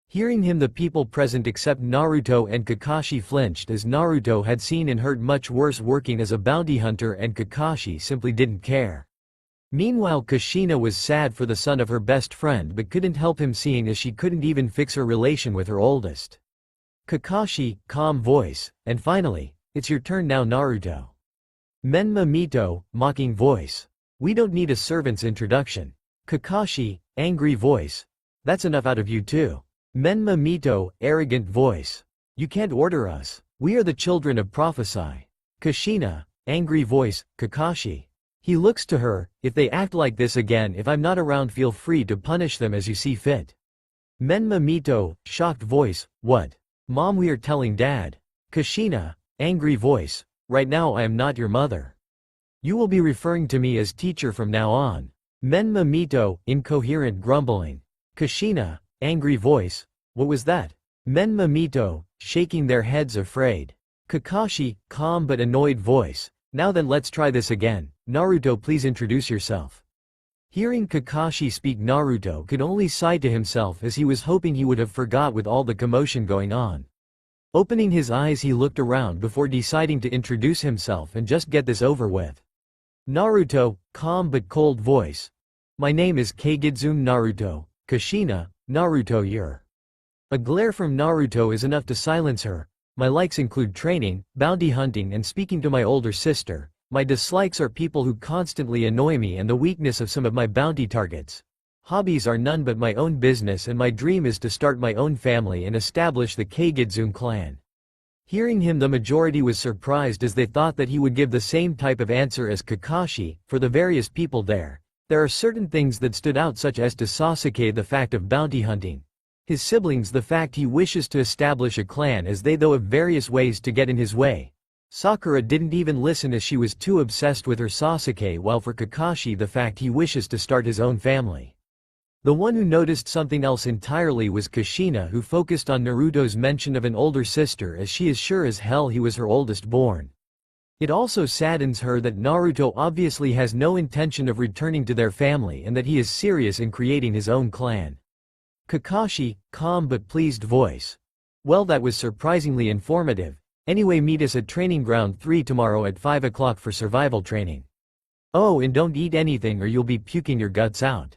Speaker 1: Hearing him, the people present except Naruto and Kakashi flinched, as Naruto had seen and heard much worse working as a bounty hunter, and Kakashi simply didn't care. Meanwhile, Kushina was sad for the son of her best friend, but couldn't help him, seeing as she couldn't even fix her relation with her oldest. Kakashi, calm voice, and finally, it's your turn now, Naruto. Menma Mito, mocking voice. We don't need a servant's introduction. Kakashi, angry voice. That's enough out of you too. Menma Mito, arrogant voice. You can't order us. We are the children of prophecy. Kushina, angry voice, Kakashi. He looks to her, if they act like this again, if I'm not around, feel free to punish them as you see fit. Menma Mito, shocked voice, what? Mom, we are telling Dad. Kushina, angry voice, right now I am not your mother. You will be referring to me as teacher from now on. Menma Mito, incoherent grumbling. Kushina, angry voice. What was that? Menma Mito, shaking their heads afraid. Kakashi, calm but annoyed voice. Now then, let's try this again. Naruto, please introduce yourself. Hearing Kakashi speak, Naruto could only sigh to himself as he was hoping he would have forgot with all the commotion going on. Opening his eyes, he looked around before deciding to introduce himself and just get this over with. Naruto, calm but cold voice. My name is Kagedzune Naruto. Kushina, Naruto, you're. A glare from Naruto is enough to silence her. My likes include training, bounty hunting and speaking to my older sister. My dislikes are people who constantly annoy me and the weakness of some of my bounty targets. Hobbies are none but my own business, and my dream is to start my own family and establish the Kagedzune clan. Hearing him, the majority was surprised as they thought that he would give the same type of answer as Kakashi. For the various people there are certain things that stood out, such as to Sasuke the fact of bounty hunting. His siblings the fact he wishes to establish a clan, as they though have various ways to get in his way. Sakura didn't even listen as she was too obsessed with her Sasuke, while for Kakashi the fact he wishes to start his own family. The one who noticed something else entirely was Kushina, who focused on Naruto's mention of an older sister, as she is sure as hell he was her oldest born. It also saddens her that Naruto obviously has no intention of returning to their family and that he is serious in creating his own clan. Kakashi, calm but pleased voice. Well, that was surprisingly informative. Anyway, meet us at Training Ground 3 tomorrow at 5 o'clock for survival training. Oh, and don't eat anything or you'll be puking your guts out.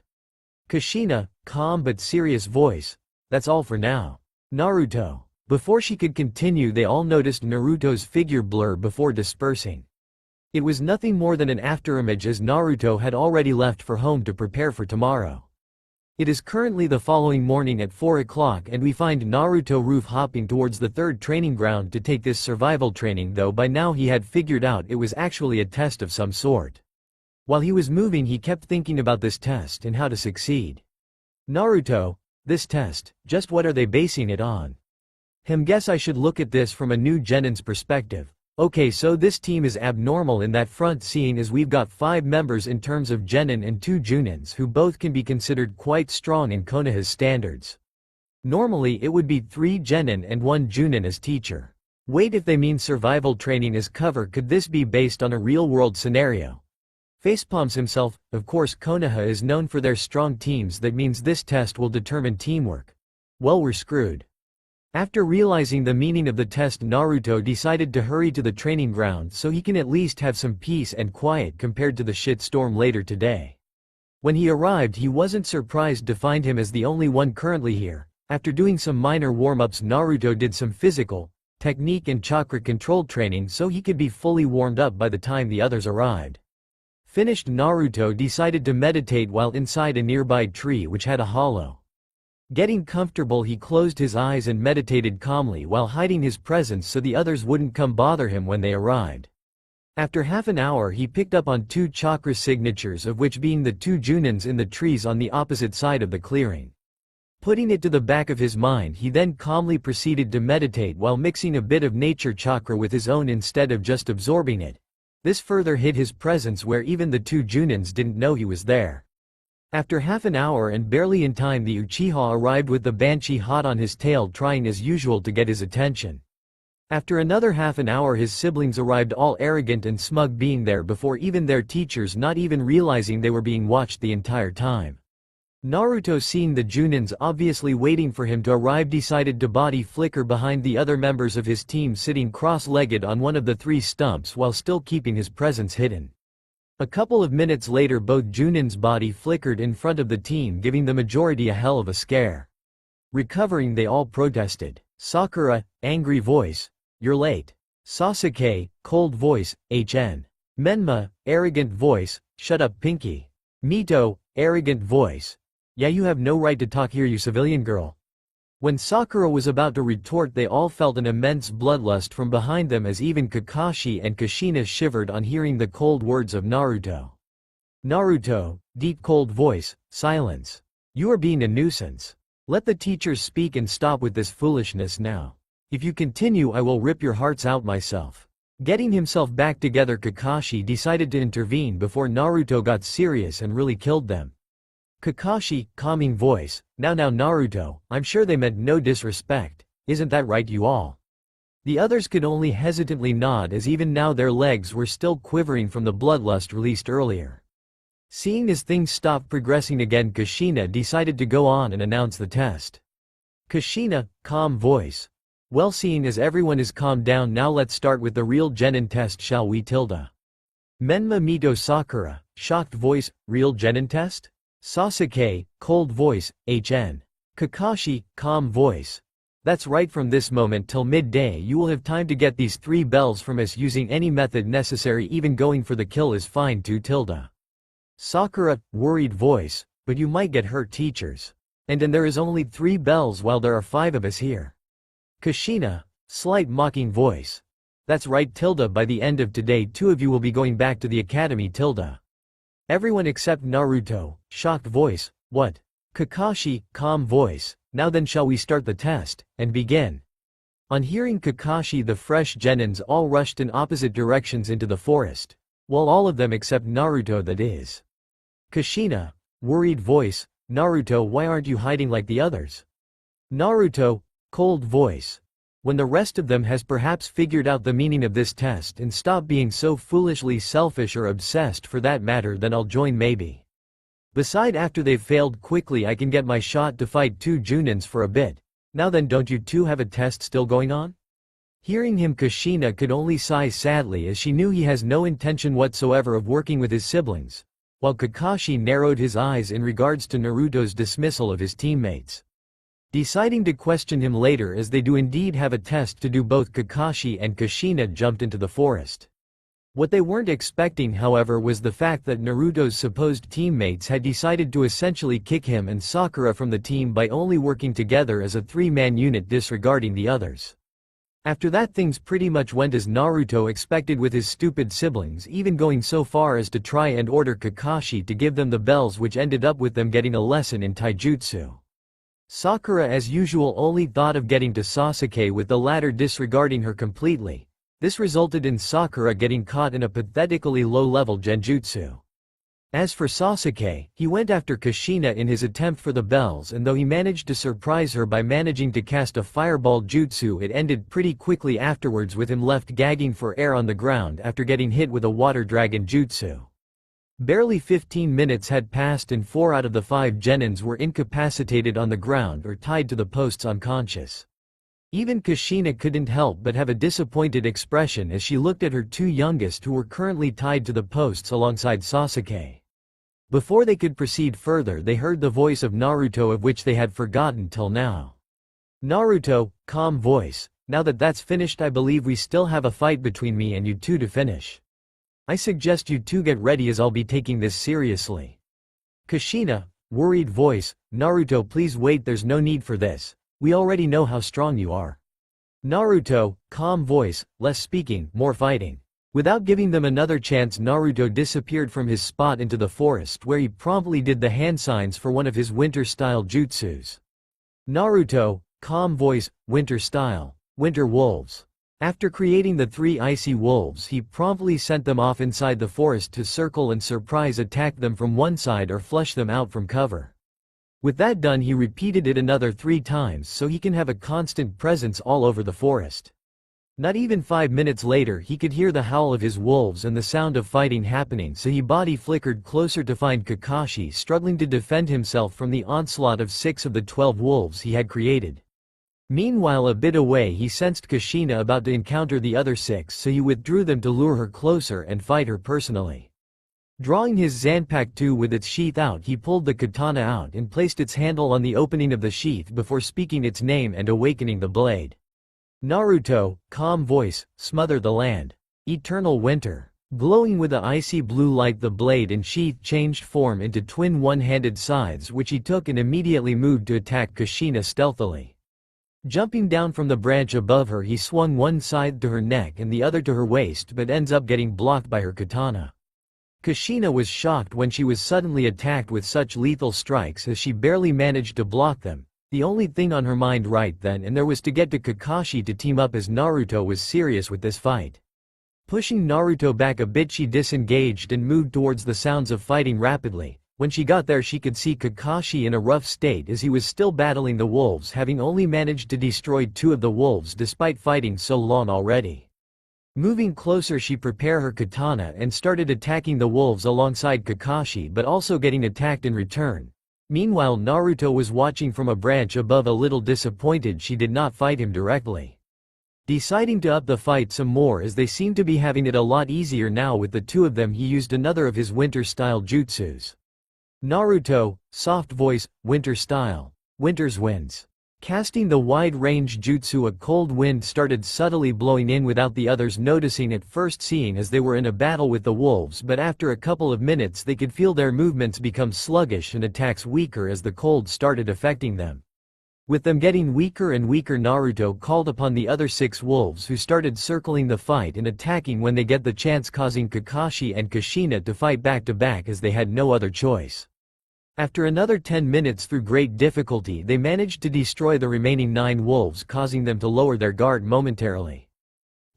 Speaker 1: Kushina, calm but serious voice. That's all for now. Naruto. Before she could continue, they all noticed Naruto's figure blur before dispersing. It was nothing more than an afterimage, as Naruto had already left for home to prepare for tomorrow. It is currently the following morning at 4 o'clock and we find Naruto roof hopping towards the third training ground to take this survival training, though by now he had figured out it was actually a test of some sort. While he was moving, he kept thinking about this test and how to succeed. Naruto, this test, just what are they basing it on? Guess I should look at this from a new Genin's perspective. Okay, so this team is abnormal in that front, seeing as we've got 5 members in terms of Genin and 2 Junins who both can be considered quite strong in Konoha's standards. Normally it would be 3 Genin and 1 Junin as teacher. Wait, if they mean survival training as cover, could this be based on a real-world scenario? Facepalms himself. Of course, Konoha is known for their strong teams, that means this test will determine teamwork. Well, we're screwed. After realizing the meaning of the test, Naruto decided to hurry to the training ground so he can at least have some peace and quiet compared to the shitstorm later today. When he arrived, he wasn't surprised to find him as the only one currently here. After doing some minor warm-ups, Naruto did some physical, technique and chakra control training so he could be fully warmed up by the time the others arrived. Finished, Naruto decided to meditate while inside a nearby tree which had a hollow. Getting comfortable, he closed his eyes and meditated calmly while hiding his presence so the others wouldn't come bother him when they arrived. After half an hour, he picked up on 2 chakra signatures, of which being the 2 Junins in the trees on the opposite side of the clearing. Putting it to the back of his mind, he then calmly proceeded to meditate while mixing a bit of nature chakra with his own instead of just absorbing it. This further hid his presence where even the 2 Junins didn't know he was there. After half an hour and barely in time, the Uchiha arrived with the Banshee hot on his tail, trying as usual to get his attention. After another half an hour, his siblings arrived, all arrogant and smug, being there before even their teachers, not even realizing they were being watched the entire time. Naruto, seeing the Junins obviously waiting for him to arrive, decided to body flicker behind the other members of his team sitting cross-legged on one of the 3 stumps while still keeping his presence hidden. A couple of minutes later, both Junin's body flickered in front of the team, giving the majority a hell of a scare. Recovering, they all protested. Sakura, angry voice. You're late. Sasuke, cold voice. HN. Menma, arrogant voice. Shut up, Pinky. Mito, arrogant voice. Yeah, you have no right to talk here, you civilian girl. When Sakura was about to retort, they all felt an immense bloodlust from behind them, as even Kakashi and Kushina shivered on hearing the cold words of Naruto. Naruto, deep cold voice, silence. You are being a nuisance. Let the teachers speak and stop with this foolishness now. If you continue, I will rip your hearts out myself. Getting himself back together, Kakashi decided to intervene before Naruto got serious and really killed them. Kakashi, calming voice, now Naruto, I'm sure they meant no disrespect, isn't that right you all? The others could only hesitantly nod as even now their legs were still quivering from the bloodlust released earlier. Seeing as things stopped progressing again, Kushina decided to go on and announce the test. Kushina, calm voice. Well, seeing as everyone is calmed down, now let's start with the real Genin test, shall we? Menma Mito Sakura, shocked voice, real Genin test? Sasuke, cold voice, HN. Kakashi, calm voice. That's right, from this moment till midday you will have time to get these 3 bells from us using any method necessary, even going for the kill is fine too. Sakura, worried voice, but you might get hurt, teachers. And there is only 3 bells while there are 5 of us here. Kushina, slight mocking voice. That's right, by the end of today 2 of you will be going back to the academy. Everyone except Naruto, shocked voice, what? Kakashi, calm voice, now then shall we start the test, and begin? On hearing Kakashi, the fresh Genins all rushed in opposite directions into the forest. Well, all of them except Naruto, that is. Kushina, worried voice, Naruto, why aren't you hiding like the others? Naruto, cold voice. When the rest of them has perhaps figured out the meaning of this test and stop being so foolishly selfish or obsessed for that matter, then I'll join maybe. Beside, after they've failed quickly I can get my shot to fight 2 Junins for a bit. Now then, don't you 2 have a test still going on? Hearing him, Kushina could only sigh sadly as she knew he has no intention whatsoever of working with his siblings, while Kakashi narrowed his eyes in regards to Naruto's dismissal of his teammates. Deciding to question him later as they do indeed have a test to do, both Kakashi and Kushina jumped into the forest. What they weren't expecting, however, was the fact that Naruto's supposed teammates had decided to essentially kick him and Sakura from the team by only working together as a 3-man unit, disregarding the others. After that, things pretty much went as Naruto expected, with his stupid siblings even going so far as to try and order Kakashi to give them the bells, which ended up with them getting a lesson in taijutsu. Sakura as usual only thought of getting to Sasuke, with the latter disregarding her completely. This resulted in Sakura getting caught in a pathetically low-level genjutsu. As for Sasuke, he went after Kushina in his attempt for the bells, and though he managed to surprise her by managing to cast a fireball jutsu, it ended pretty quickly afterwards with him left gagging for air on the ground after getting hit with a water dragon jutsu. Barely 15 minutes had passed and 4 out of the 5 Genins were incapacitated on the ground or tied to the posts unconscious. Even Kushina couldn't help but have a disappointed expression as she looked at her 2 youngest who were currently tied to the posts alongside Sasuke. Before they could proceed further, they heard the voice of Naruto, of which they had forgotten till now. Naruto, calm voice, now that that's finished, I believe we still have a fight between me and you 2 to finish. I suggest you 2 get ready as I'll be taking this seriously. Kushina, worried voice, Naruto, please wait, there's no need for this. We already know how strong you are. Naruto, calm voice, less speaking, more fighting. Without giving them another chance, Naruto disappeared from his spot into the forest, where he promptly did the hand signs for one of his winter-style jutsus. Naruto, calm voice, winter style, winter wolves. After creating the 3 icy wolves, he promptly sent them off inside the forest to circle and surprise attack them from one side or flush them out from cover. With that done, he repeated it another 3 times so he can have a constant presence all over the forest. Not even 5 minutes later, he could hear the howl of his wolves and the sound of fighting happening, so he body flickered closer to find Kakashi struggling to defend himself from the onslaught of 6 of the 12 wolves he had created. Meanwhile, a bit away, he sensed Kushina about to encounter the other 6, so he withdrew them to lure her closer and fight her personally. Drawing his Zanpakuto with its sheath out, he pulled the katana out and placed its handle on the opening of the sheath before speaking its name and awakening the blade. Naruto, calm voice, smother the land. Eternal winter. Glowing with a icy blue light, the blade and sheath changed form into twin one-handed scythes, which he took and immediately moved to attack Kushina stealthily. Jumping down from the branch above her, he swung one scythe to her neck and the other to her waist, but ends up getting blocked by her katana. Kushina was shocked when she was suddenly attacked with such lethal strikes, as she barely managed to block them. The only thing on her mind right then and there was to get to Kakashi to team up, as Naruto was serious with this fight. Pushing Naruto back a bit, she disengaged and moved towards the sounds of fighting rapidly. When she got there, she could see Kakashi in a rough state as he was still battling the wolves, having only managed to destroy 2 of the wolves despite fighting so long already. Moving closer, she prepared her katana and started attacking the wolves alongside Kakashi, but also getting attacked in return. Meanwhile, Naruto was watching from a branch above, a little disappointed she did not fight him directly. Deciding to up the fight some more as they seemed to be having it a lot easier now with the 2 of them, he used another of his winter-style jutsus. Naruto, soft voice, winter style. Winter's winds. Casting the wide-range jutsu, a cold wind started subtly blowing in without the others noticing at first, seeing as they were in a battle with the wolves, but after a couple of minutes they could feel their movements become sluggish and attacks weaker as the cold started affecting them. With them getting weaker and weaker, Naruto called upon the other 6 wolves, who started circling the fight and attacking when they get the chance, causing Kakashi and Kushina to fight back to back as they had no other choice. After another 10 minutes, through great difficulty, they managed to destroy the remaining 9 wolves, causing them to lower their guard momentarily.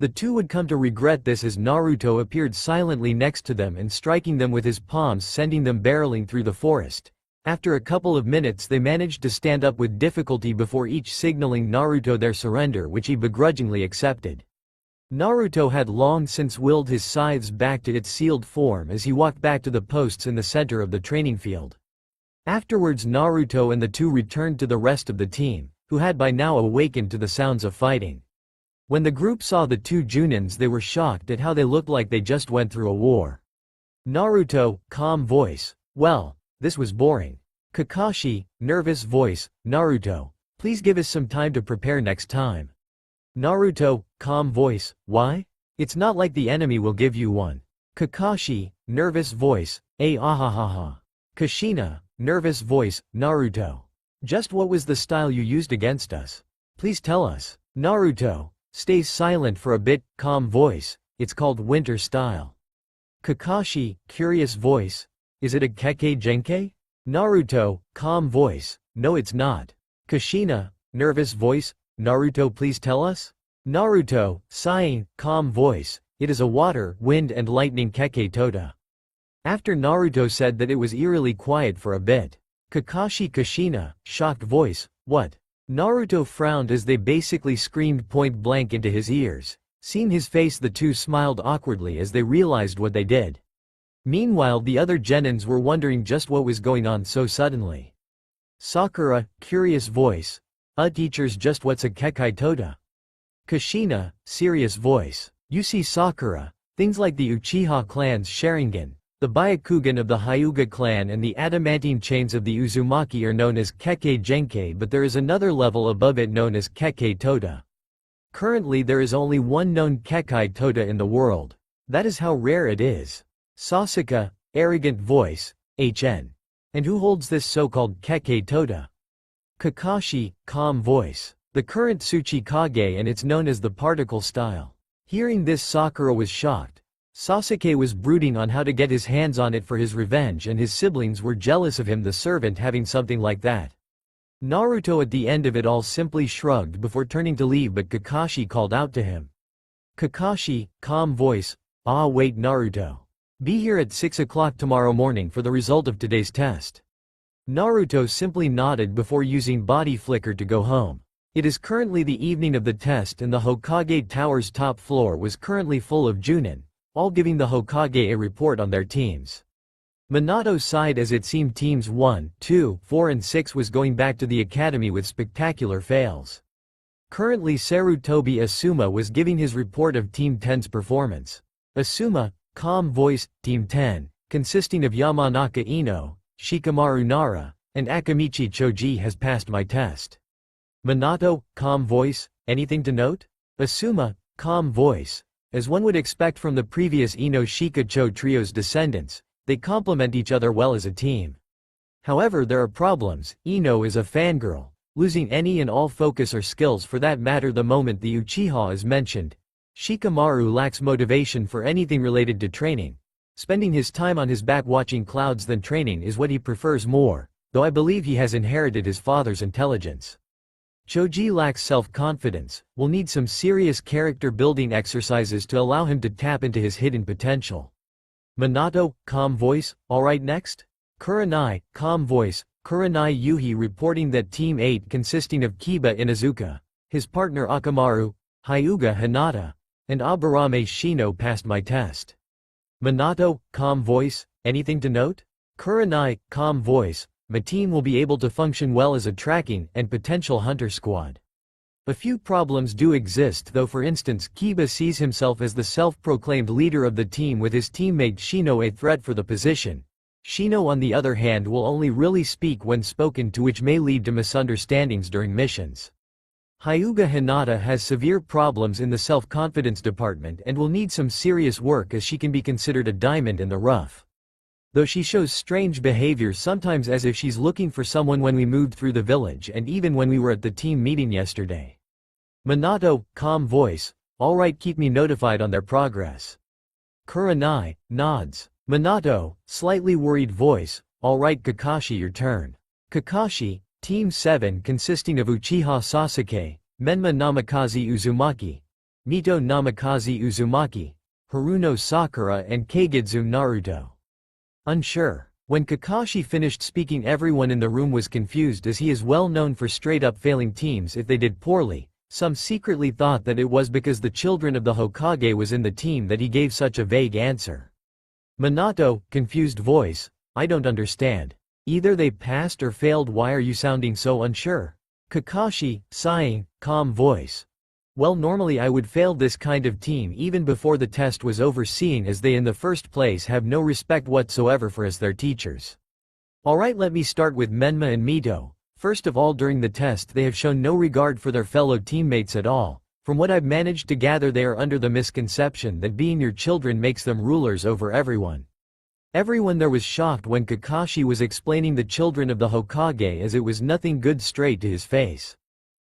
Speaker 1: The 2 would come to regret this as Naruto appeared silently next to them and striking them with his palms, sending them barreling through the forest. After a couple of minutes they managed to stand up with difficulty before each, signaling Naruto their surrender, which he begrudgingly accepted. Naruto had long since willed his scythes back to its sealed form as he walked back to the posts in the center of the training field. Afterwards, Naruto and the 2 returned to the rest of the team, who had by now awakened to the sounds of fighting. When the group saw the 2 Junins, they were shocked at how they looked like they just went through a war. Naruto, calm voice. Well, this was boring. Kakashi, nervous voice. Naruto, please give us some time to prepare next time. Naruto, calm voice. Why? It's not like the enemy will give you one. Kakashi, nervous voice. Ahahaha. Kushina, nervous voice. Naruto, just what was the style you used against us? Please tell us. Naruto stays silent for a bit, calm voice. It's called winter style. Kakashi, curious voice. Is it a Kekkei Genkai? Naruto, calm voice. No, it's not. Kushina, nervous voice. Naruto, please tell us. Naruto, sighing, calm voice. It is a water, wind and lightning Kekkei Toda. After Naruto said that, it was eerily quiet for a bit. Kakashi, Kushina, shocked voice. What? Naruto frowned as they basically screamed point blank into his ears. Seeing his face, the 2 smiled awkwardly as they realized what they did. Meanwhile, the other genins were wondering just what was going on so suddenly. Sakura, curious voice. Teachers, just what's a Kekkei Toda? Kushina, serious voice. You see, Sakura, things like the Uchiha clan's Sharingan, the Byakugan of the Hyuga clan and the adamantine chains of the Uzumaki are known as Kekkei Genkai, but there is another level above it known as Kekkei Toda. Currently there is only one known Kekkei Toda in the world. That is how rare it is. Sasuke, arrogant voice. HN. And who holds this so-called Kekkei Toda? Kakashi, calm voice. The current Tsuchikage, and it's known as the particle style. Hearing this, Sakura was shocked. Sasuke was brooding on how to get his hands on it for his revenge, and his siblings were jealous of him, the servant, having something like that. Naruto at the end of it all simply shrugged before turning to leave, but Kakashi called out to him. Kakashi, calm voice. Wait, Naruto. Be here at 6 o'clock tomorrow morning for the result of today's test. Naruto simply nodded before using body flicker to go home. It is currently the evening of the test, and the Hokage Tower's top floor was currently full of Junin, all giving the Hokage a report on their teams. Minato sighed as it seemed teams 1, 2, 4 and 6 was going back to the academy with spectacular fails. Currently Sarutobi Asuma was giving his report of Team 10's performance. Asuma, calm voice. Team 10, consisting of Yamanaka Ino, Shikamaru Nara, and Akamichi Choji has passed my test. Minato, calm voice. Anything to note? Asuma, calm voice. As one would expect from the previous Ino Shikacho trio's descendants, they complement each other well as a team. However, there are problems. Ino is a fangirl, losing any and all focus or skills for that matter the moment the Uchiha is mentioned. Shikamaru lacks motivation for anything related to training. Spending his time on his back watching clouds than training is what he prefers more, though I believe he has inherited his father's intelligence. Choji lacks self-confidence, will need some serious character-building exercises to allow him to tap into his hidden potential. Minato, calm voice, alright next? Kurenai, calm voice, Kurenai Yuhi reporting that Team 8 consisting of Kiba Inuzuka, his partner Akamaru, Hyuga Hinata, and Aburame Shino passed my test. Minato, calm voice, anything to note? Kurenai, calm voice, my team will be able to function well as a tracking and potential hunter squad. A few problems do exist though, for instance Kiba sees himself as the self-proclaimed leader of the team with his teammate Shino a threat for the position. Shino on the other hand will only really speak when spoken to, which may lead to misunderstandings during missions. Hyuga Hinata has severe problems in the self-confidence department and will need some serious work as she can be considered a diamond in the rough. Though she shows strange behavior sometimes, as if she's looking for someone when we moved through the village and even when we were at the team meeting yesterday. Minato, calm voice, alright, keep me notified on their progress. Kurenai, nods. Minato, slightly worried voice, alright Kakashi, your turn. Kakashi, Team 7 consisting of Uchiha Sasuke, Menma Namikaze Uzumaki, Mito Namikaze Uzumaki, Haruno Sakura and Kagidzu Naruto. Unsure. When Kakashi finished speaking, everyone in the room was confused as he is well known for straight-up failing teams if they did poorly. Some secretly thought that it was because the children of the Hokage was in the team that he gave such a vague answer. Minato, confused voice, I don't understand. Either they passed or failed, why are you sounding so unsure? Kakashi, sighing, calm voice. Well, normally I would fail this kind of team even before the test was over, seeing as they in the first place have no respect whatsoever for us, their teachers. Alright, let me start with Menma and Mito. First of all, during the test they have shown no regard for their fellow teammates at all. From what I've managed to gather, they are under the misconception that being your children makes them rulers over everyone. Everyone there was shocked when Kakashi was explaining the children of the Hokage, as it was nothing good straight to his face.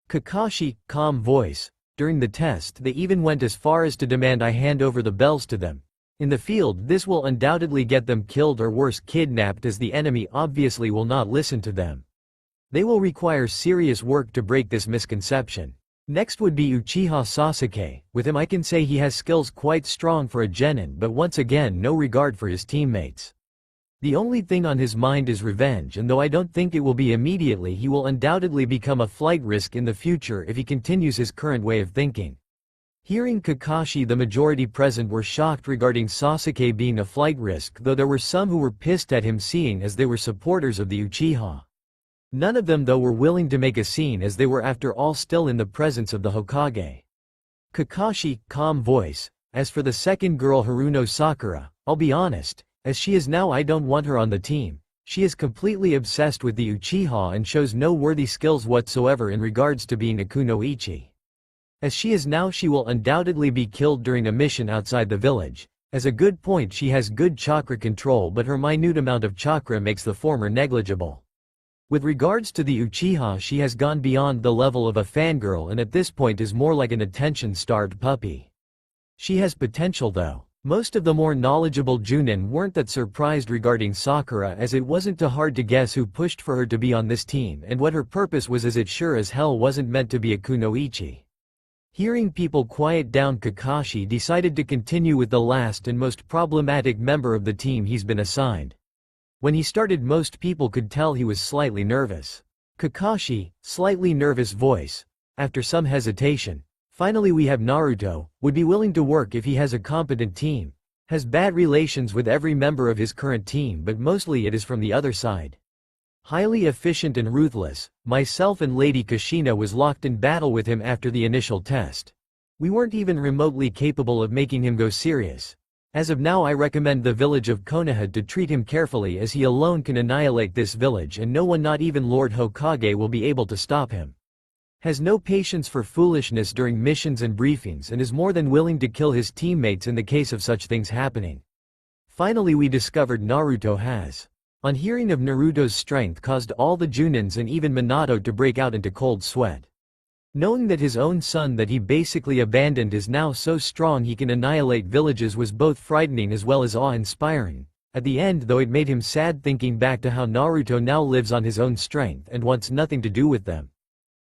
Speaker 1: Kakashi, calm voice. During the test they even went as far as to demand I hand over the bells to them. In the field this will undoubtedly get them killed or worse, kidnapped, as the enemy obviously will not listen to them. They will require serious work to break this misconception. Next would be Uchiha Sasuke. With him I can say he has skills quite strong for a genin, but once again no regard for his teammates. The only thing on his mind is revenge, and though I don't think it will be immediately, he will undoubtedly become a flight risk in the future if he continues his current way of thinking. Hearing Kakashi, the majority present were shocked regarding Sasuke being a flight risk, though there were some who were pissed at him, seeing as they were supporters of the Uchiha. None of them though were willing to make a scene, as they were after all still in the presence of the Hokage. Kakashi, calm voice. As for the second girl, Haruno Sakura, I'll be honest. As she is now, I don't want her on the team. She is completely obsessed with the Uchiha and shows no worthy skills whatsoever in regards to being a kunoichi. As she is now, she will undoubtedly be killed during a mission outside the village. As a good point, she has good chakra control, but her minute amount of chakra makes the former negligible. With regards to the Uchiha, she has gone beyond the level of a fangirl and at this point is more like an attention-starved puppy. She has potential though. Most of the more knowledgeable Junin weren't that surprised regarding Sakura, as it wasn't too hard to guess who pushed for her to be on this team and what her purpose was, as it sure as hell wasn't meant to be a kunoichi. Hearing people quiet down, Kakashi decided to continue with the last and most problematic member of the team he's been assigned. When he started, most people could tell he was slightly nervous. Kakashi, slightly nervous voice. After some hesitation. Finally, we have Naruto, would be willing to work if he has a competent team. Has bad relations with every member of his current team, but mostly it is from the other side. Highly efficient and ruthless. Myself and Lady Kushina was locked in battle with him after the initial test. We weren't even remotely capable of making him go serious. As of now, I recommend the village of Konoha to treat him carefully, as he alone can annihilate this village and no one, not even Lord Hokage, will be able to stop him. Has no patience for foolishness during missions and briefings and is more than willing to kill his teammates in the case of such things happening. Finally, we discovered Naruto has, on hearing of Naruto's strength, caused all the Junins and even Minato to break out into cold sweat. Knowing that his own son that he basically abandoned is now so strong he can annihilate villages was both frightening as well as awe-inspiring. At the end though, it made him sad thinking back to how Naruto now lives on his own strength and wants nothing to do with them.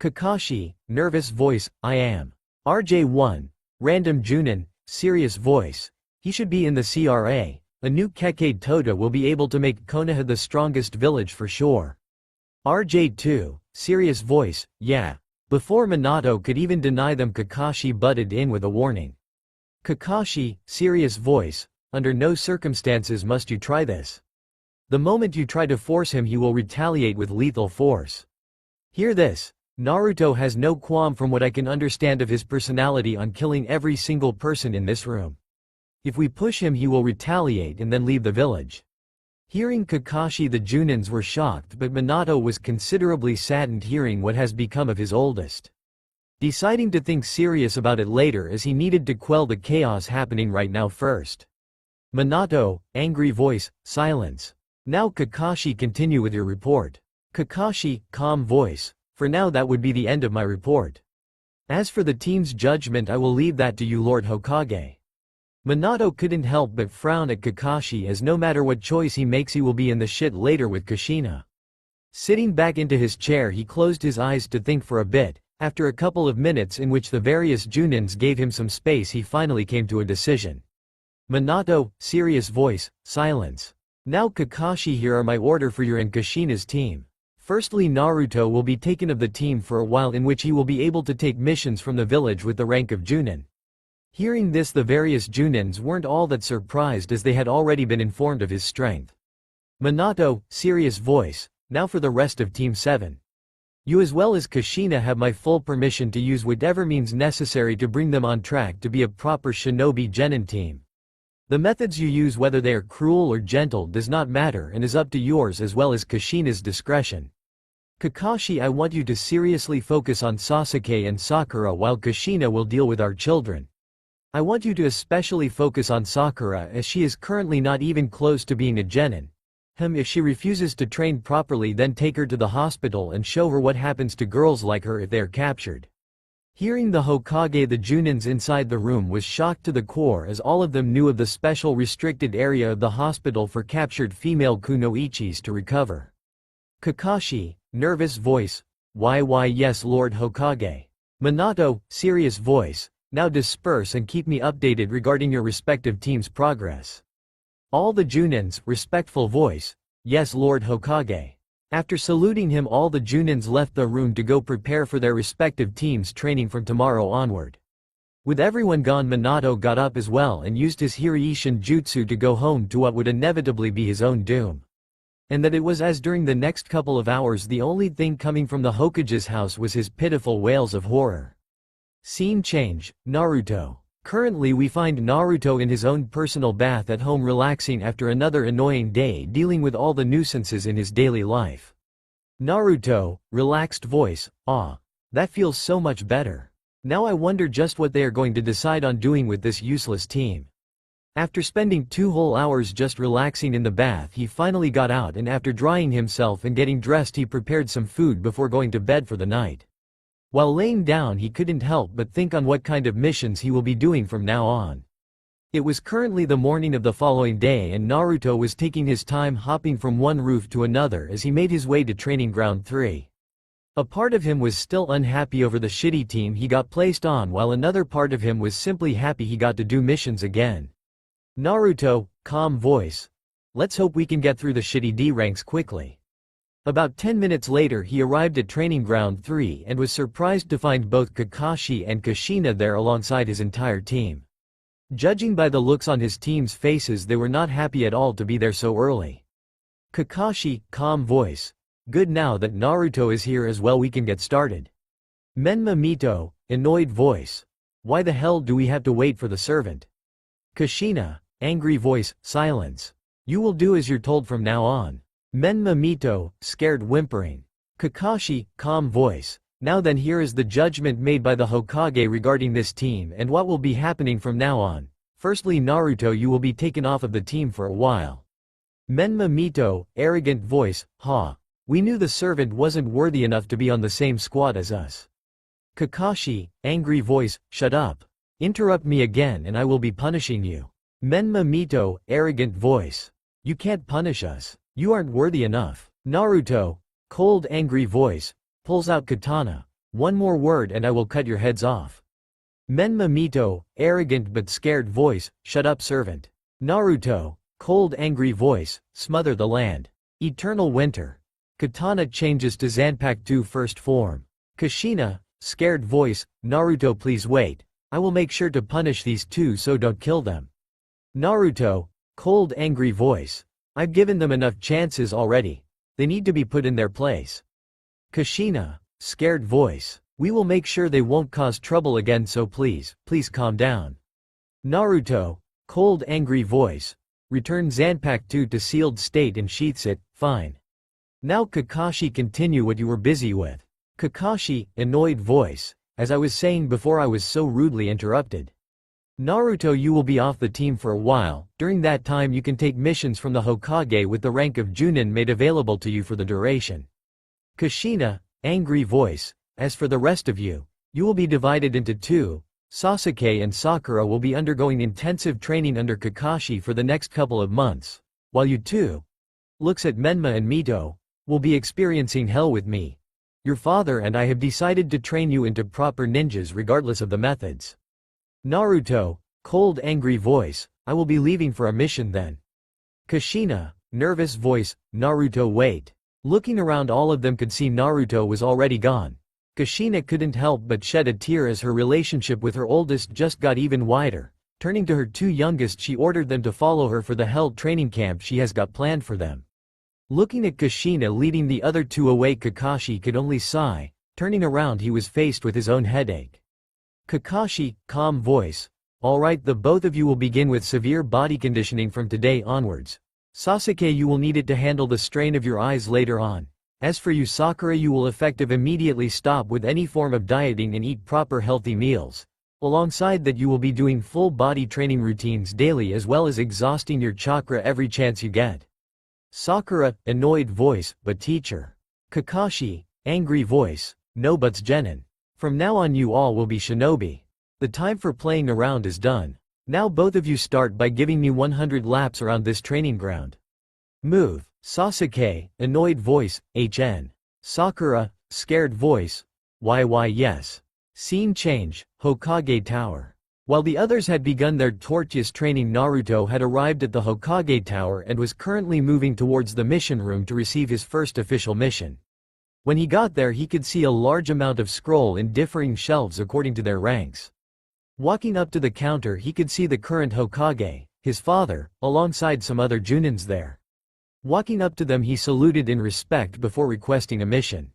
Speaker 1: Kakashi, nervous voice, I am. RJ1, random Junin, serious voice. He should be in the CRA. A new Kekade Toda will be able to make Konoha the strongest village for sure. RJ2, serious voice, yeah. Before Minato could even deny them, Kakashi butted in with a warning. Kakashi, serious voice, under no circumstances must you try this. The moment you try to force him, he will retaliate with lethal force. Hear this. Naruto has no qualm from what I can understand of his personality on killing every single person in this room. If we push him, he will retaliate and then leave the village. Hearing Kakashi, the Junins were shocked, but Minato was considerably saddened hearing what has become of his oldest. Deciding to think serious about it later, as he needed to quell the chaos happening right now first. Minato, angry voice, silence. Now Kakashi, continue with your report. Kakashi, calm voice. For now that would be the end of my report. As for the team's judgment, I will leave that to you, Lord Hokage. Minato couldn't help but frown at Kakashi, as no matter what choice he makes he will be in the shit later with Kushina. Sitting back into his chair, he closed his eyes to think for a bit. After a couple of minutes in which the various Junins gave him some space, he finally came to a decision. Minato, serious voice, silence. Now Kakashi, here are my order for your and Kushina's team. Firstly, Naruto will be taken of the team for a while, in which he will be able to take missions from the village with the rank of Junin. Hearing this, the various Junins weren't all that surprised, as they had already been informed of his strength. Minato, serious voice, now for the rest of Team 7. You as well as Kushina have my full permission to use whatever means necessary to bring them on track to be a proper shinobi genin team. The methods you use, whether they are cruel or gentle, does not matter and is up to yours as well as Kushina's discretion. Kakashi, I want you to seriously focus on Sasuke and Sakura, while Kushina will deal with our children. I want you to especially focus on Sakura, as she is currently not even close to being a genin. If she refuses to train properly, then take her to the hospital and show her what happens to girls like her if they are captured. Hearing the Hokage, the Junins inside the room was shocked to the core, as all of them knew of the special restricted area of the hospital for captured female kunoichis to recover. Kakashi, nervous voice, why yes Lord Hokage. Minato, serious voice, now disperse and keep me updated regarding your respective team's progress. All the Junins, respectful voice, yes Lord Hokage. After saluting him, all the Junins left the room to go prepare for their respective teams' training from tomorrow onward. With everyone gone, Minato got up as well and used his Hiraishin jutsu to go home to what would inevitably be his own doom. And that it was, as during the next couple of hours the only thing coming from the Hokage's house was his pitiful wails of horror. Scene change, Naruto. Currently we find Naruto in his own personal bath at home, relaxing after another annoying day dealing with all the nuisances in his daily life. Naruto, relaxed voice, that feels so much better. Now I wonder just what they are going to decide on doing with this useless team. After spending 2 whole hours just relaxing in the bath, he finally got out, and after drying himself and getting dressed, he prepared some food before going to bed for the night. While laying down, he couldn't help but think on what kind of missions he will be doing from now on. It was currently the morning of the following day, and Naruto was taking his time hopping from one roof to another as he made his way to Training Ground 3. A part of him was still unhappy over the shitty team he got placed on, while another part of him was simply happy he got to do missions again. Naruto, calm voice. Let's hope we can get through the shitty D ranks quickly. About 10 minutes later he arrived at Training Ground 3 and was surprised to find both Kakashi and Kushina there alongside his entire team. Judging by the looks on his team's faces, they were not happy at all to be there so early. Kakashi, calm voice. Good, now that Naruto is here as well we can get started. Menma Mito, annoyed voice. Why the hell do we have to wait for the servant? Kushina, angry voice, silence. You will do as you're told from now on. Menma Mito, scared whimpering. Kakashi, calm voice. Now then, here is the judgment made by the Hokage regarding this team and what will be happening from now on. Firstly, Naruto, you will be taken off of the team for a while. Menma Mito, arrogant voice, ha. We knew the servant wasn't worthy enough to be on the same squad as us. Kakashi, angry voice, shut up. Interrupt me again and I will be punishing you. Menma Mito, arrogant voice. You can't punish us. You aren't worthy enough. Naruto, cold angry voice, pulls out katana. One more word and I will cut your heads off. Menma Mito, arrogant but scared voice, shut up servant. Naruto, cold angry voice, smother the land. Eternal winter. Katana changes to Zanpakuto first form. Kushina, scared voice, Naruto please wait. I will make sure to punish these two so don't kill them. Naruto, cold angry voice. I've given them enough chances already. They need to be put in their place. Kushina, scared voice. We will make sure they won't cause trouble again, so please calm down. Naruto, cold angry voice. Return Zanpakuto to sealed state and sheaths it, fine. Now Kakashi, continue what you were busy with. Kakashi, annoyed voice. As I was saying before, I was so rudely interrupted. Naruto, you will be off the team for a while. During that time you can take missions from the Hokage with the rank of Junin made available to you for the duration. Kushina, angry voice. As for the rest of you, you will be divided into two. Sasuke and Sakura will be undergoing intensive training under Kakashi for the next couple of months, while you two, looks at Menma and Mito, will be experiencing hell with me. Your father and I have decided to train you into proper ninjas regardless of the methods. Naruto, cold angry voice. I will be leaving for a mission then. Kushina, nervous voice. Naruto wait. Looking around, all of them could see Naruto was already gone. Kushina couldn't help but shed a tear as her relationship with her oldest just got even wider. Turning to her two youngest, she ordered them to follow her for the hell training camp she has got planned for them. Looking at Kushina leading the other two away, Kakashi could only sigh. Turning around, he was faced with his own headache. Kakashi, calm voice. Alright, the both of you will begin with severe body conditioning from today onwards. Sasuke, you will need it to handle the strain of your eyes later on. As for you Sakura, you will effective immediately stop with any form of dieting and eat proper healthy meals. Alongside that, you will be doing full body training routines daily as well as exhausting your chakra every chance you get. Sakura, annoyed voice, but teacher. Kakashi, angry voice. No buts Genin. From now on you all will be shinobi. The time for playing around is done. Now both of you start by giving me 100 laps around this training ground. Move. Sasuke, annoyed voice, HN. Sakura, scared voice. Why yes. Scene change, Hokage Tower. While the others had begun their torturous training, Naruto had arrived at the Hokage Tower and was currently moving towards the mission room to receive his first official mission. When he got there, he could see a large amount of scroll in differing shelves according to their ranks. Walking up to the counter, he could see the current Hokage, his father, alongside some other Junins there. Walking up to them, he saluted in respect before requesting a mission.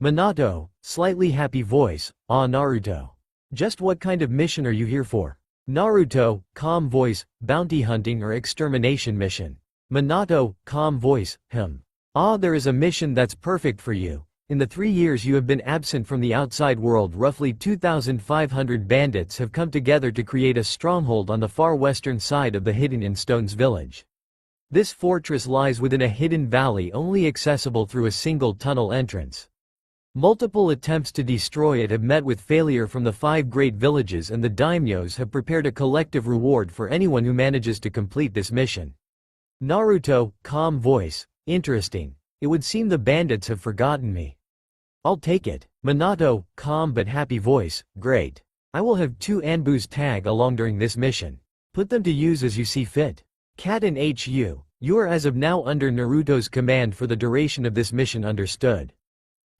Speaker 1: Minato, slightly happy voice, ah Naruto. Just what kind of mission are you here for? Naruto, calm voice, bounty hunting or extermination mission. Minato, calm voice, Ah, there is a mission that's perfect for you. In the 3 years you have been absent from the outside world, roughly 2,500 bandits have come together to create a stronghold on the far western side of the hidden in Stones village. This fortress lies within a hidden valley only accessible through a single tunnel entrance. Multiple attempts to destroy it have met with failure from the 5 great villages, and the daimyos have prepared a collective reward for anyone who manages to complete this mission. Naruto, calm voice. Interesting. It would seem the bandits have forgotten me. I'll take it. Minato, calm but happy voice. Great. I will have 2 Anbus tag along during this mission. Put them to use as you see fit. Cat and HU, you are as of now under Naruto's command for the duration of this mission, understood?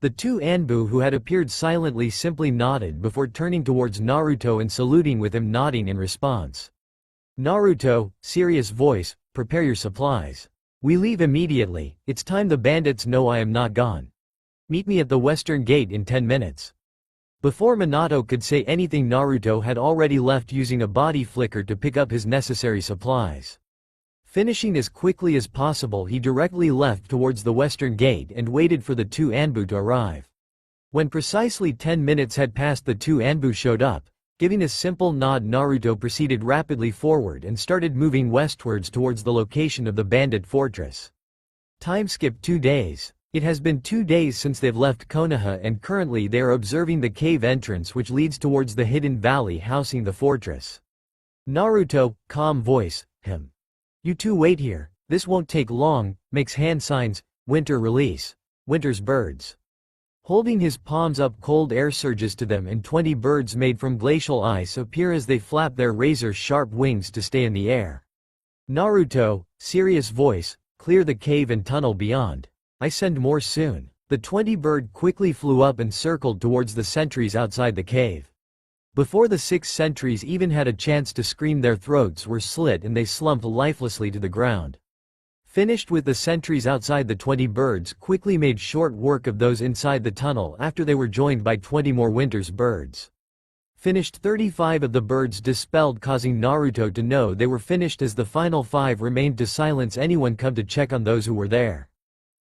Speaker 1: The 2 Anbu who had appeared silently simply nodded before turning towards Naruto and saluting with him nodding in response. Naruto, serious voice, prepare your supplies. We leave immediately, it's time the bandits know I am not gone. Meet me at the western gate in 10 minutes. Before Minato could say anything, Naruto had already left using a body flicker to pick up his necessary supplies. Finishing as quickly as possible, he directly left towards the western gate and waited for the two Anbu to arrive. When precisely 10 minutes had passed, the two Anbu showed up. Giving a simple nod, Naruto proceeded rapidly forward and started moving westwards towards the location of the bandit fortress. Time skip 2 days. It has been 2 days since they've left Konoha, and currently they are observing the cave entrance which leads towards the hidden valley housing the fortress. Naruto, calm voice, him. You two wait here, this won't take long, makes hand signs, winter release. Winter's birds. Holding his palms up, cold air surges to them and 20 birds made from glacial ice appear as they flap their razor-sharp wings to stay in the air. Naruto, serious voice, clear the cave and tunnel beyond. I send more soon. The 20 bird quickly flew up and circled towards the sentries outside the cave. Before the 6 sentries even had a chance to scream, their throats were slit and they slumped lifelessly to the ground. Finished with the sentries outside, the 20 birds quickly made short work of those inside the tunnel after they were joined by 20 more winter's birds. Finished, 35 of the birds dispelled, causing Naruto to know they were finished as the final 5 remained to silence anyone come to check on those who were there.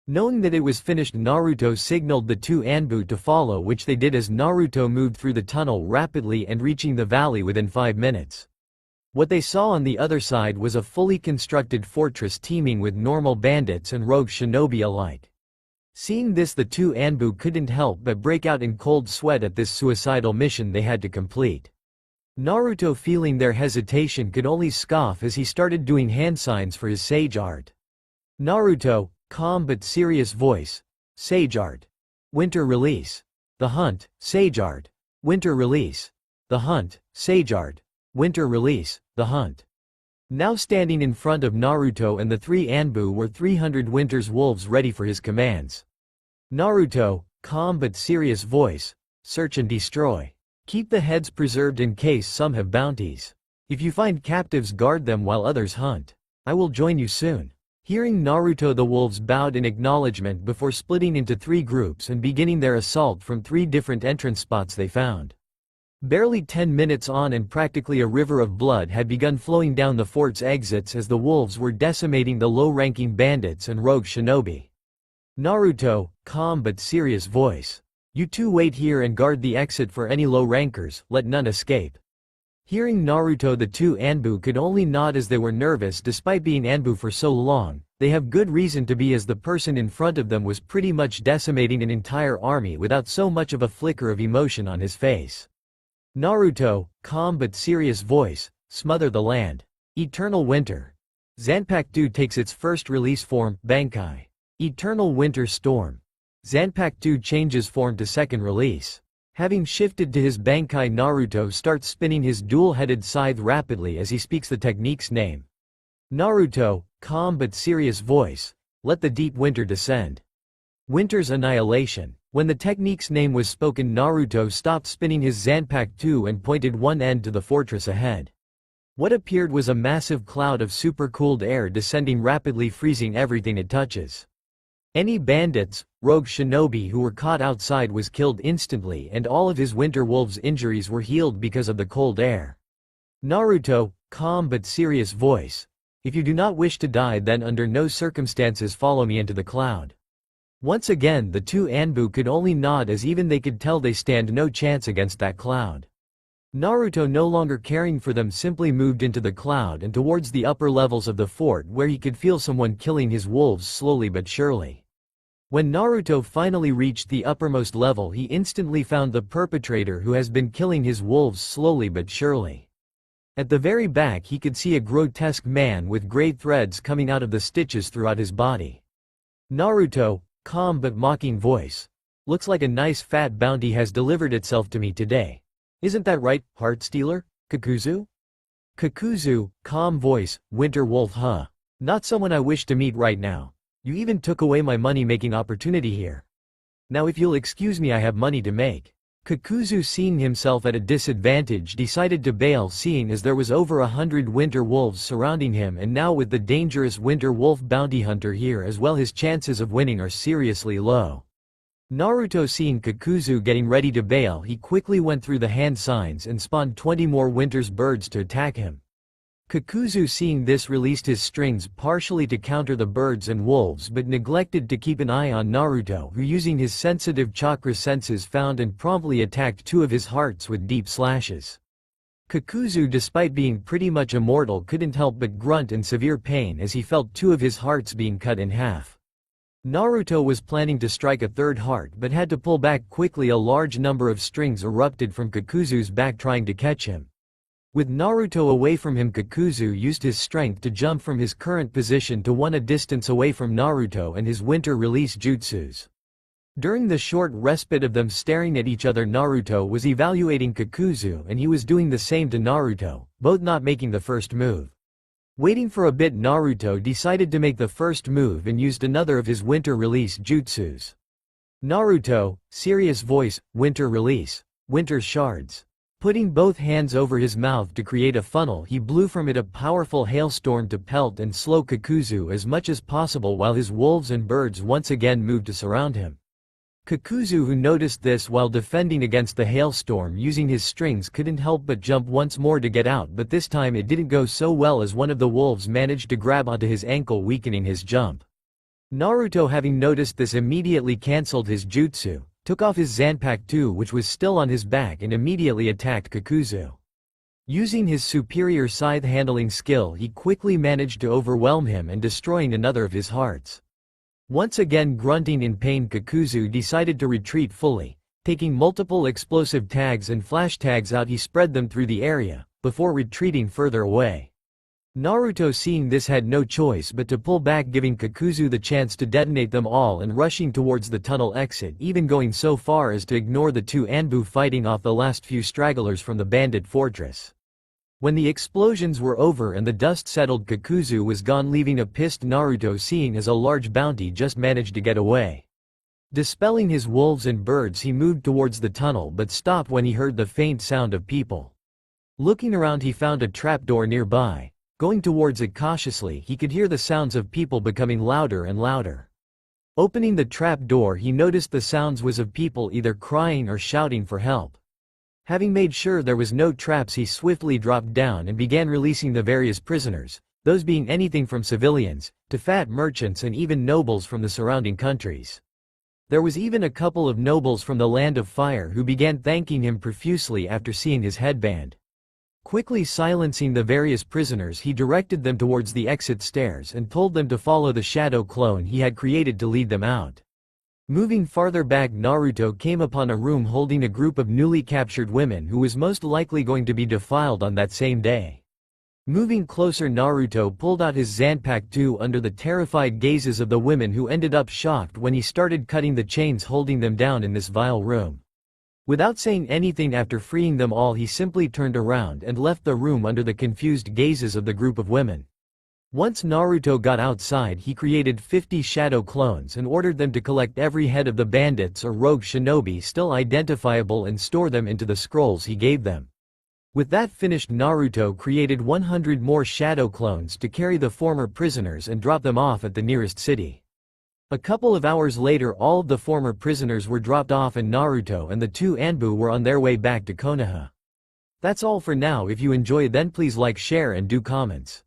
Speaker 1: Knowing that it was finished, Naruto signaled the two Anbu to follow, which they did as Naruto moved through the tunnel rapidly and reaching the valley within 5 minutes. What they saw on the other side was a fully constructed fortress teeming with normal bandits and rogue shinobi alike. Seeing this, the two Anbu couldn't help but break out in cold sweat at this suicidal mission they had to complete. Naruto, feeling their hesitation, could only scoff as he started doing hand signs for his sage art. Naruto, calm but serious voice, sage art. Winter release. The hunt, sage art. Winter release. The hunt, sage art. Winter release, the hunt. Now standing in front of Naruto and the 3 Anbu were 300 winter's wolves ready for his commands. Naruto, calm but serious voice, search and destroy. Keep the heads preserved in case some have bounties. If you find captives, guard them while others hunt. I will join you soon. Hearing Naruto, the wolves bowed in acknowledgement before splitting into 3 groups and beginning their assault from 3 different entrance spots they found. Barely 10 minutes on and practically a river of blood had begun flowing down the fort's exits as the wolves were decimating the low-ranking bandits and rogue shinobi. Naruto, calm but serious voice. You two wait here and guard the exit for any low-rankers, let none escape. Hearing Naruto, the 2 Anbu could only nod as they were nervous despite being Anbu for so long. They have good reason to be, as the person in front of them was pretty much decimating an entire army without so much of a flicker of emotion on his face. Naruto, calm but serious voice, smother the land. Eternal winter. Zanpakuto takes its first release form, Bankai. Eternal winter storm. Zanpakuto changes form to second release. Having shifted to his Bankai, Naruto starts spinning his dual-headed scythe rapidly as he speaks the technique's name. Naruto, calm but serious voice, let the deep winter descend. Winter's annihilation. When the technique's name was spoken, Naruto stopped spinning his Zanpakuto and pointed one end to the fortress ahead. What appeared was a massive cloud of super-cooled air descending rapidly, freezing everything it touches. Any bandits, rogue shinobi who were caught outside was killed instantly, and all of his winter wolves' injuries were healed because of the cold air. Naruto, calm but serious voice. If you do not wish to die, then under no circumstances follow me into the cloud. Once again the 2 Anbu could only nod, as even they could tell they stand no chance against that cloud. Naruto, no longer caring for them, simply moved into the cloud and towards the upper levels of the fort, where he could feel someone killing his wolves slowly but surely. When Naruto finally reached the uppermost level, he instantly found the perpetrator who has been killing his wolves slowly but surely. At the very back he could see a grotesque man with gray threads coming out of the stitches throughout his body. Naruto, calm but mocking voice. Looks like a nice fat bounty has delivered itself to me today. Isn't that right, Heart Stealer? Kakuzu? Kakuzu, calm voice, Winter Wolf, huh? Not someone I wish to meet right now. You even took away my money-making opportunity here. Now if you'll excuse me, I have money to make. Kakuzu, seeing himself at a disadvantage, decided to bail, seeing as there was over 100 winter wolves surrounding him, and now with the dangerous winter wolf bounty hunter here as well, his chances of winning are seriously low. Naruto, seeing Kakuzu getting ready to bail, he quickly went through the hand signs and spawned 20 more winter's birds to attack him. Kakuzu, seeing this, released his strings partially to counter the birds and wolves, but neglected to keep an eye on Naruto, who using his sensitive chakra senses found and promptly attacked 2 of his hearts with deep slashes. Kakuzu, despite being pretty much immortal, couldn't help but grunt in severe pain as he felt 2 of his hearts being cut in half. Naruto was planning to strike a 3rd heart but had to pull back quickly. A large number of strings erupted from Kakuzu's back trying to catch him. With Naruto away from him, Kakuzu used his strength to jump from his current position to one a distance away from Naruto and his winter release jutsus. During the short respite of them staring at each other, Naruto was evaluating Kakuzu and he was doing the same to Naruto, both not making the first move. Waiting for a bit, Naruto decided to make the first move and used another of his winter release jutsus. Naruto, serious voice, winter release, winter shards. Putting both hands over his mouth to create a funnel, he blew from it a powerful hailstorm to pelt and slow Kakuzu as much as possible while his wolves and birds once again moved to surround him. Kakuzu, who noticed this while defending against the hailstorm using his strings, couldn't help but jump once more to get out, but this time it didn't go so well as one of the wolves managed to grab onto his ankle, weakening his jump. Naruto, having noticed this, immediately cancelled his jutsu, took off his Zanpakuto, which was still on his back, and immediately attacked Kakuzu. Using his superior scythe handling skill, he quickly managed to overwhelm him and destroying another of his hearts. Once again grunting in pain, Kakuzu decided to retreat fully. Taking multiple explosive tags and flash tags out, he spread them through the area, before retreating further away. Naruto, seeing this, had no choice but to pull back, giving Kakuzu the chance to detonate them all and rushing towards the tunnel exit, even going so far as to ignore the 2 Anbu fighting off the last few stragglers from the bandit fortress. When the explosions were over and the dust settled, Kakuzu was gone, leaving a pissed Naruto, seeing as a large bounty just managed to get away. Dispelling his wolves and birds, he moved towards the tunnel but stopped when he heard the faint sound of people. Looking around, he found a trapdoor nearby. Going towards it cautiously, he could hear the sounds of people becoming louder and louder. Opening the trap door, he noticed the sounds was of people either crying or shouting for help. Having made sure there was no traps, he swiftly dropped down and began releasing the various prisoners, those being anything from civilians to fat merchants and even nobles from the surrounding countries. There was even a couple of nobles from the Land of Fire who began thanking him profusely after seeing his headband. Quickly silencing the various prisoners, he directed them towards the exit stairs and told them to follow the shadow clone he had created to lead them out. Moving farther back, Naruto came upon a room holding a group of newly captured women who was most likely going to be defiled on that same day. Moving closer, Naruto pulled out his Zanpakuto under the terrified gazes of the women, who ended up shocked when he started cutting the chains holding them down in this vile room. Without saying anything, after freeing them all, he simply turned around and left the room under the confused gazes of the group of women. Once Naruto got outside, he created 50 shadow clones and ordered them to collect every head of the bandits or rogue shinobi still identifiable and store them into the scrolls he gave them. With that finished, Naruto created 100 more shadow clones to carry the former prisoners and drop them off at the nearest city. A couple of hours later, all of the former prisoners were dropped off and Naruto and the 2 Anbu were on their way back to Konoha. That's all for now. If you enjoy, then please like, share and do comments.